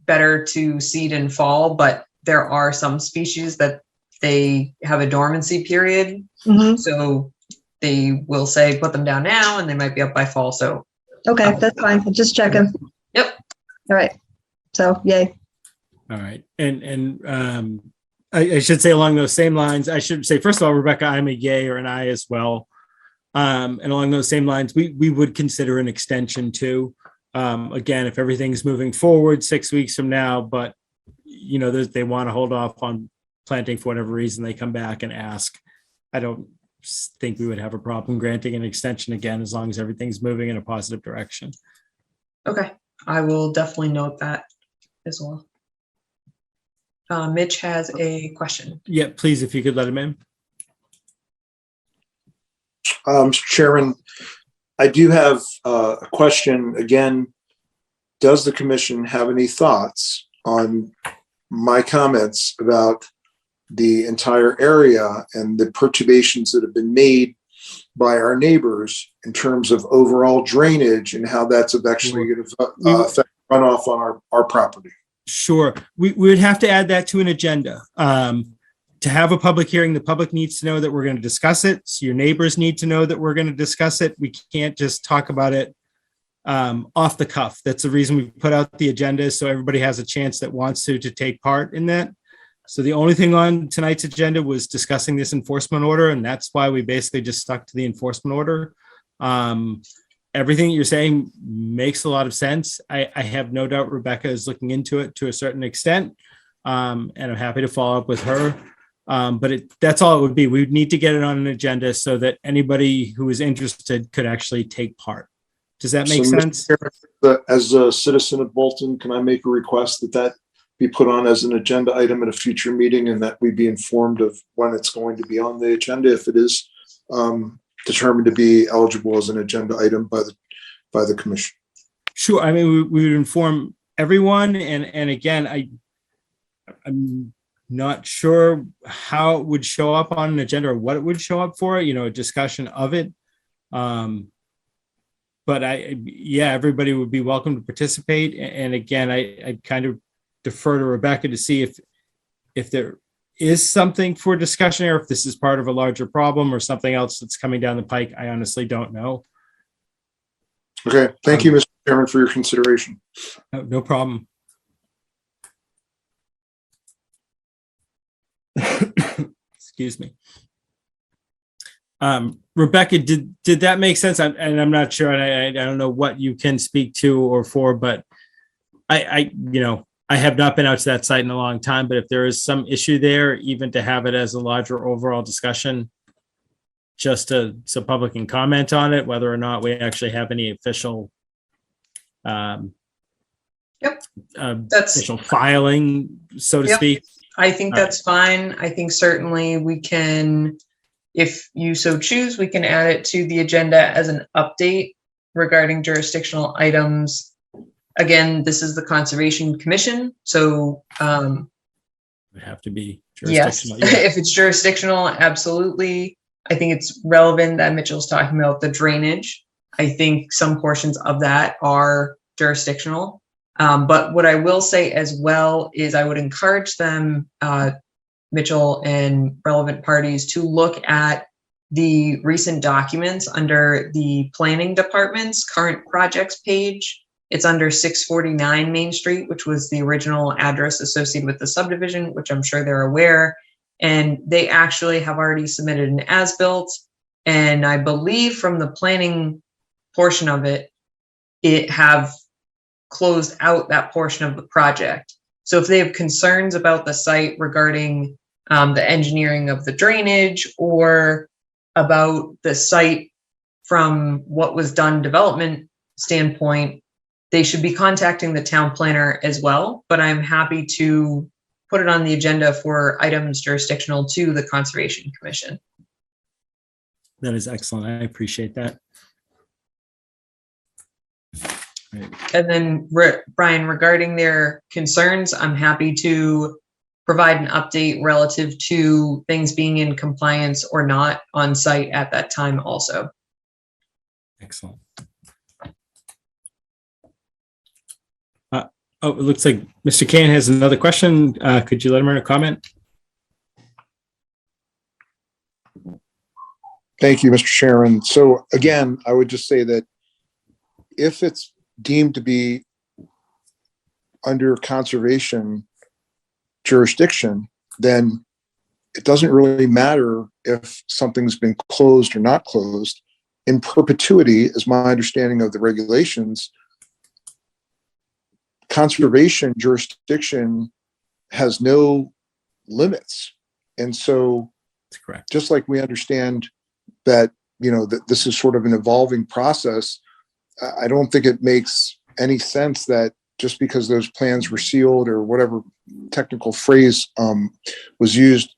G: better to seed in fall, but there are some species that they have a dormancy period.
F: Mm-hmm.
G: So they will say, put them down now, and they might be up by fall. So.
F: Okay, that's fine. Just checking.
G: Yep.
F: All right. So, yay.
A: All right. And I should say along those same lines, I should say, first of all, Rebecca, I'm a yay or an aye as well. And along those same lines, we would consider an extension too. Again, if everything's moving forward 6 weeks from now, but you know, they want to hold off on planting for whatever reason, they come back and ask. I don't think we would have a problem granting an extension again, as long as everything's moving in a positive direction.
G: Okay, I will definitely note that as well. Mitch has a question.
A: Yeah, please, if you could let him in.
L: Mr. Chairman, I do have a question. Again, does the commission have any thoughts on my comments about the entire area and the perturbations that have been made by our neighbors in terms of overall drainage and how that's eventually going to affect runoff on our property?
A: Sure. We would have to add that to an agenda. to have a public hearing, the public needs to know that we're going to discuss it. So your neighbors need to know that we're going to discuss it. We can't just talk about it off the cuff. That's the reason we put out the agenda, so everybody has a chance that wants to take part in that. So the only thing on tonight's agenda was discussing this enforcement order, and that's why we basically just stuck to the enforcement order. Everything you're saying makes a lot of sense. I have no doubt Rebecca is looking into it to a certain extent, and I'm happy to follow up with her. But that's all it would be. We would need to get it on an agenda so that anybody who is interested could actually take part. Does that make
L: So, Mr.
A: sense?
L: Chairman, as a citizen of Bolton, can I make a request that be put on as an agenda item at a future meeting, and that we be informed of when it's going to be on the agenda if it is determined to be eligible as an agenda item by the commission?
A: Sure. I mean, we would inform everyone, and again, I'm not sure how it would show up on an agenda or what it would show up for, a discussion of it. But everybody would be welcome to participate. And again, I kind of defer to Rebecca to see if there is something for discussion or if this is part of a larger problem or something else that's coming down the pike. I honestly don't know.
L: Okay. Thank you, Mr. Chairman, for your consideration.
A: No problem. Excuse me. Rebecca, did that make sense? I'm not sure, and I don't know what you can speak to or for, but I have not been out to that site in a long time, but if there is some issue there, even to have it as a larger overall discussion, just so public can comment on it, whether or not we actually have any official official filing, so to speak.
G: I think that's fine. I think certainly we can, if you so choose, we can add it to the agenda as an update regarding jurisdictional items. Again, this is the Conservation Commission, so
A: It would have to be
G: yes,
A: jurisdictional. Yeah.
G: if it's jurisdictional, absolutely. I think it's relevant that Mitchell's talking about the drainage. I think some portions of that are jurisdictional. But what I will say as well is I would encourage them, Mitchell and relevant parties, to look at the recent documents under the planning department's current projects page. It's under 649 Main Street, which was the original address associated with the subdivision, which I'm sure they're aware. And they actually have already submitted an as-built. And I believe from the planning portion of it, it have closed out that portion of the project. So if they have concerns about the site regarding the engineering of the drainage or about the site from what was done development standpoint, they should be contacting the town planner as well. But I'm happy to put it on the agenda for items jurisdictional to the Conservation Commission.
A: That is excellent. I appreciate that. Right.
G: And then Brian, regarding their concerns, I'm happy to provide an update relative to things being in compliance or not on site at that time also.
A: Excellent. Oh, it looks like Mr. Kane has another question. Could you let him in a comment?
L: Thank you, Mr. Chairman. So again, I would just say that if it's deemed to be under conservation jurisdiction, then it doesn't really matter if something's been closed or not closed. In perpetuity, is my understanding of the regulations, conservation jurisdiction has no limits. And so
A: That's correct.
L: just like we understand that, that this is sort of an evolving process, I don't think it makes any sense that just because those plans were sealed or whatever technical phrase was used,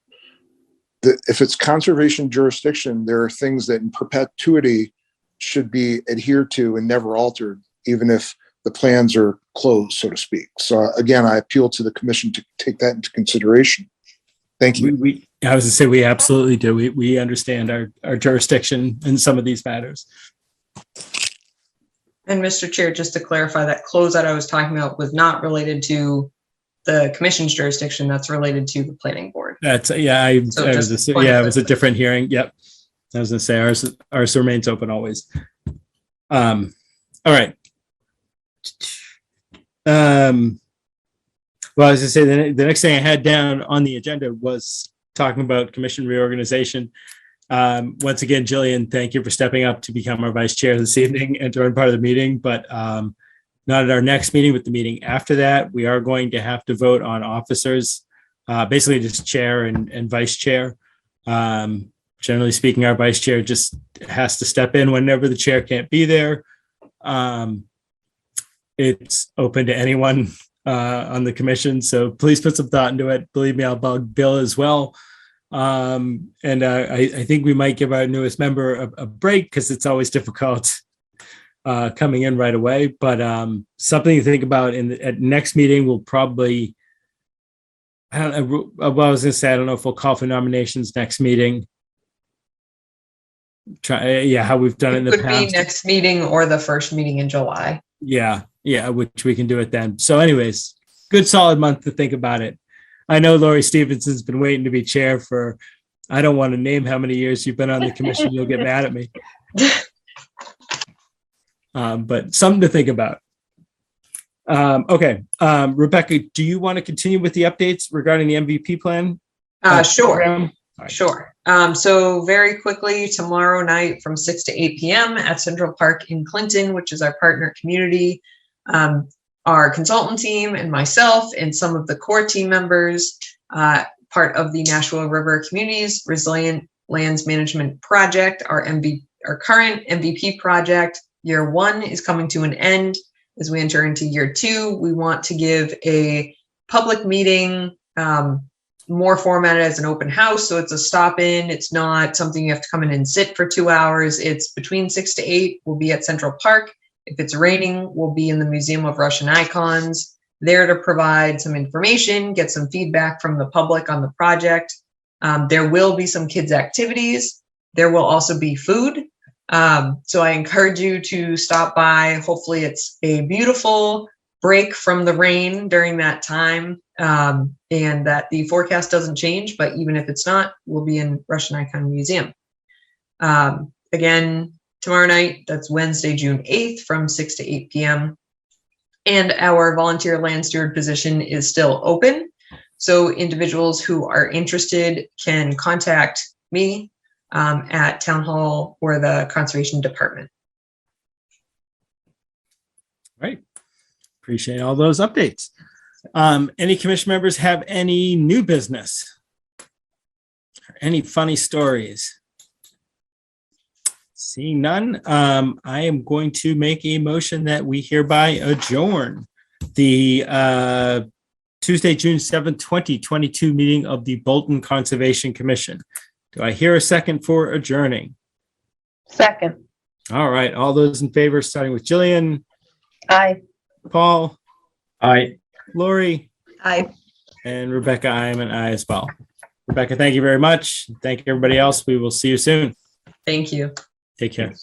L: that if it's conservation jurisdiction, there are things that in perpetuity should be adhered to and never altered, even if the plans are closed, so to speak. So again, I appeal to the commission to take that into consideration. Thank you.
A: I was to say, we absolutely do. We understand our jurisdiction in some of these matters.
G: And Mr. Chair, just to clarify, that closeout I was talking about was not related to the commission's jurisdiction, that's related to the planning board.
A: That's,
G: So just point
A: it
G: of
A: was a different hearing. Yep. I was gonna say ours remains open always. All right. Well, I was gonna say the next thing I had down on the agenda was talking about commission reorganization. Once again, Jillian, thank you for stepping up to become our vice chair this evening and to run part of the meeting, but not at our next meeting, but the meeting after that. We are going to have to vote on officers, basically just chair and vice chair. Generally speaking, our vice chair just has to step in whenever the chair can't be there. It's open to anyone on the commission, so please put some thought into it. Believe me, I'll bug Bill as well. And I think we might give our newest member a break because it's always difficult coming in right away. But something to think about at next meeting. We'll probably, I don't know. Well, I was going to say I don't know if we'll call for nominations next meeting. How we've done it in the
G: Could
A: past.
G: be next meeting or the first meeting in July.
A: Yeah, which we can do it then. So anyways, good solid month to think about it. I know Lori Stevenson's been waiting to be chair for, I don't want to name how many years you've been on the commission. You'll get mad at me. But something to think about. Okay. Rebecca, do you want to continue with the updates regarding the MVP plan?
G: Sure.
A: Program? All right.
G: Sure. So very quickly, tomorrow night from 6 to 8 p.m. at Central Park in Clinton, which is our partner community, our consultant team and myself and some of the core team members, part of the Nashua River Communities Resilient Lands Management Project, our current MVP project. Year 1 is coming to an end. As we enter into year 2, we want to give a public meeting, more formatted as an open house. So it's a stop in. It's not something you have to come in and sit for 2 hours. It's between 6 to 8. We'll be at Central Park. If it's raining, we'll be in the Museum of Russian Icons, there to provide some information, get some feedback from the public on the project. There will be some kids' activities. There will also be food. So I encourage you to stop by. Hopefully it's a beautiful break from the rain during that time, and that the forecast doesn't change, but even if it's not, we'll be in Russian Icon Museum. Again, tomorrow night, that's Wednesday, June 8th from 6 to 8 p.m. And our volunteer land steward position is still open. So individuals who are interested can contact me at Town Hall or the Conservation Department.
A: Right. Appreciate all those updates. Any commission members have any new business? Or any funny stories? Seeing none, I am going to make a motion that we hereby adjourn the Tuesday, June 7th, 2022 meeting of the Bolton Conservation Commission. Do I hear a second for adjourning?
B: Second.
A: All right, all those in favor, starting with Jillian,
B: Aye.
A: Paul,
C: Aye.
A: Lori,
F: I
A: and Rebecca. I am an aye as well. Rebecca, thank you very much. Thank you, everybody else. We will see you soon.
G: Thank you.
A: Take care.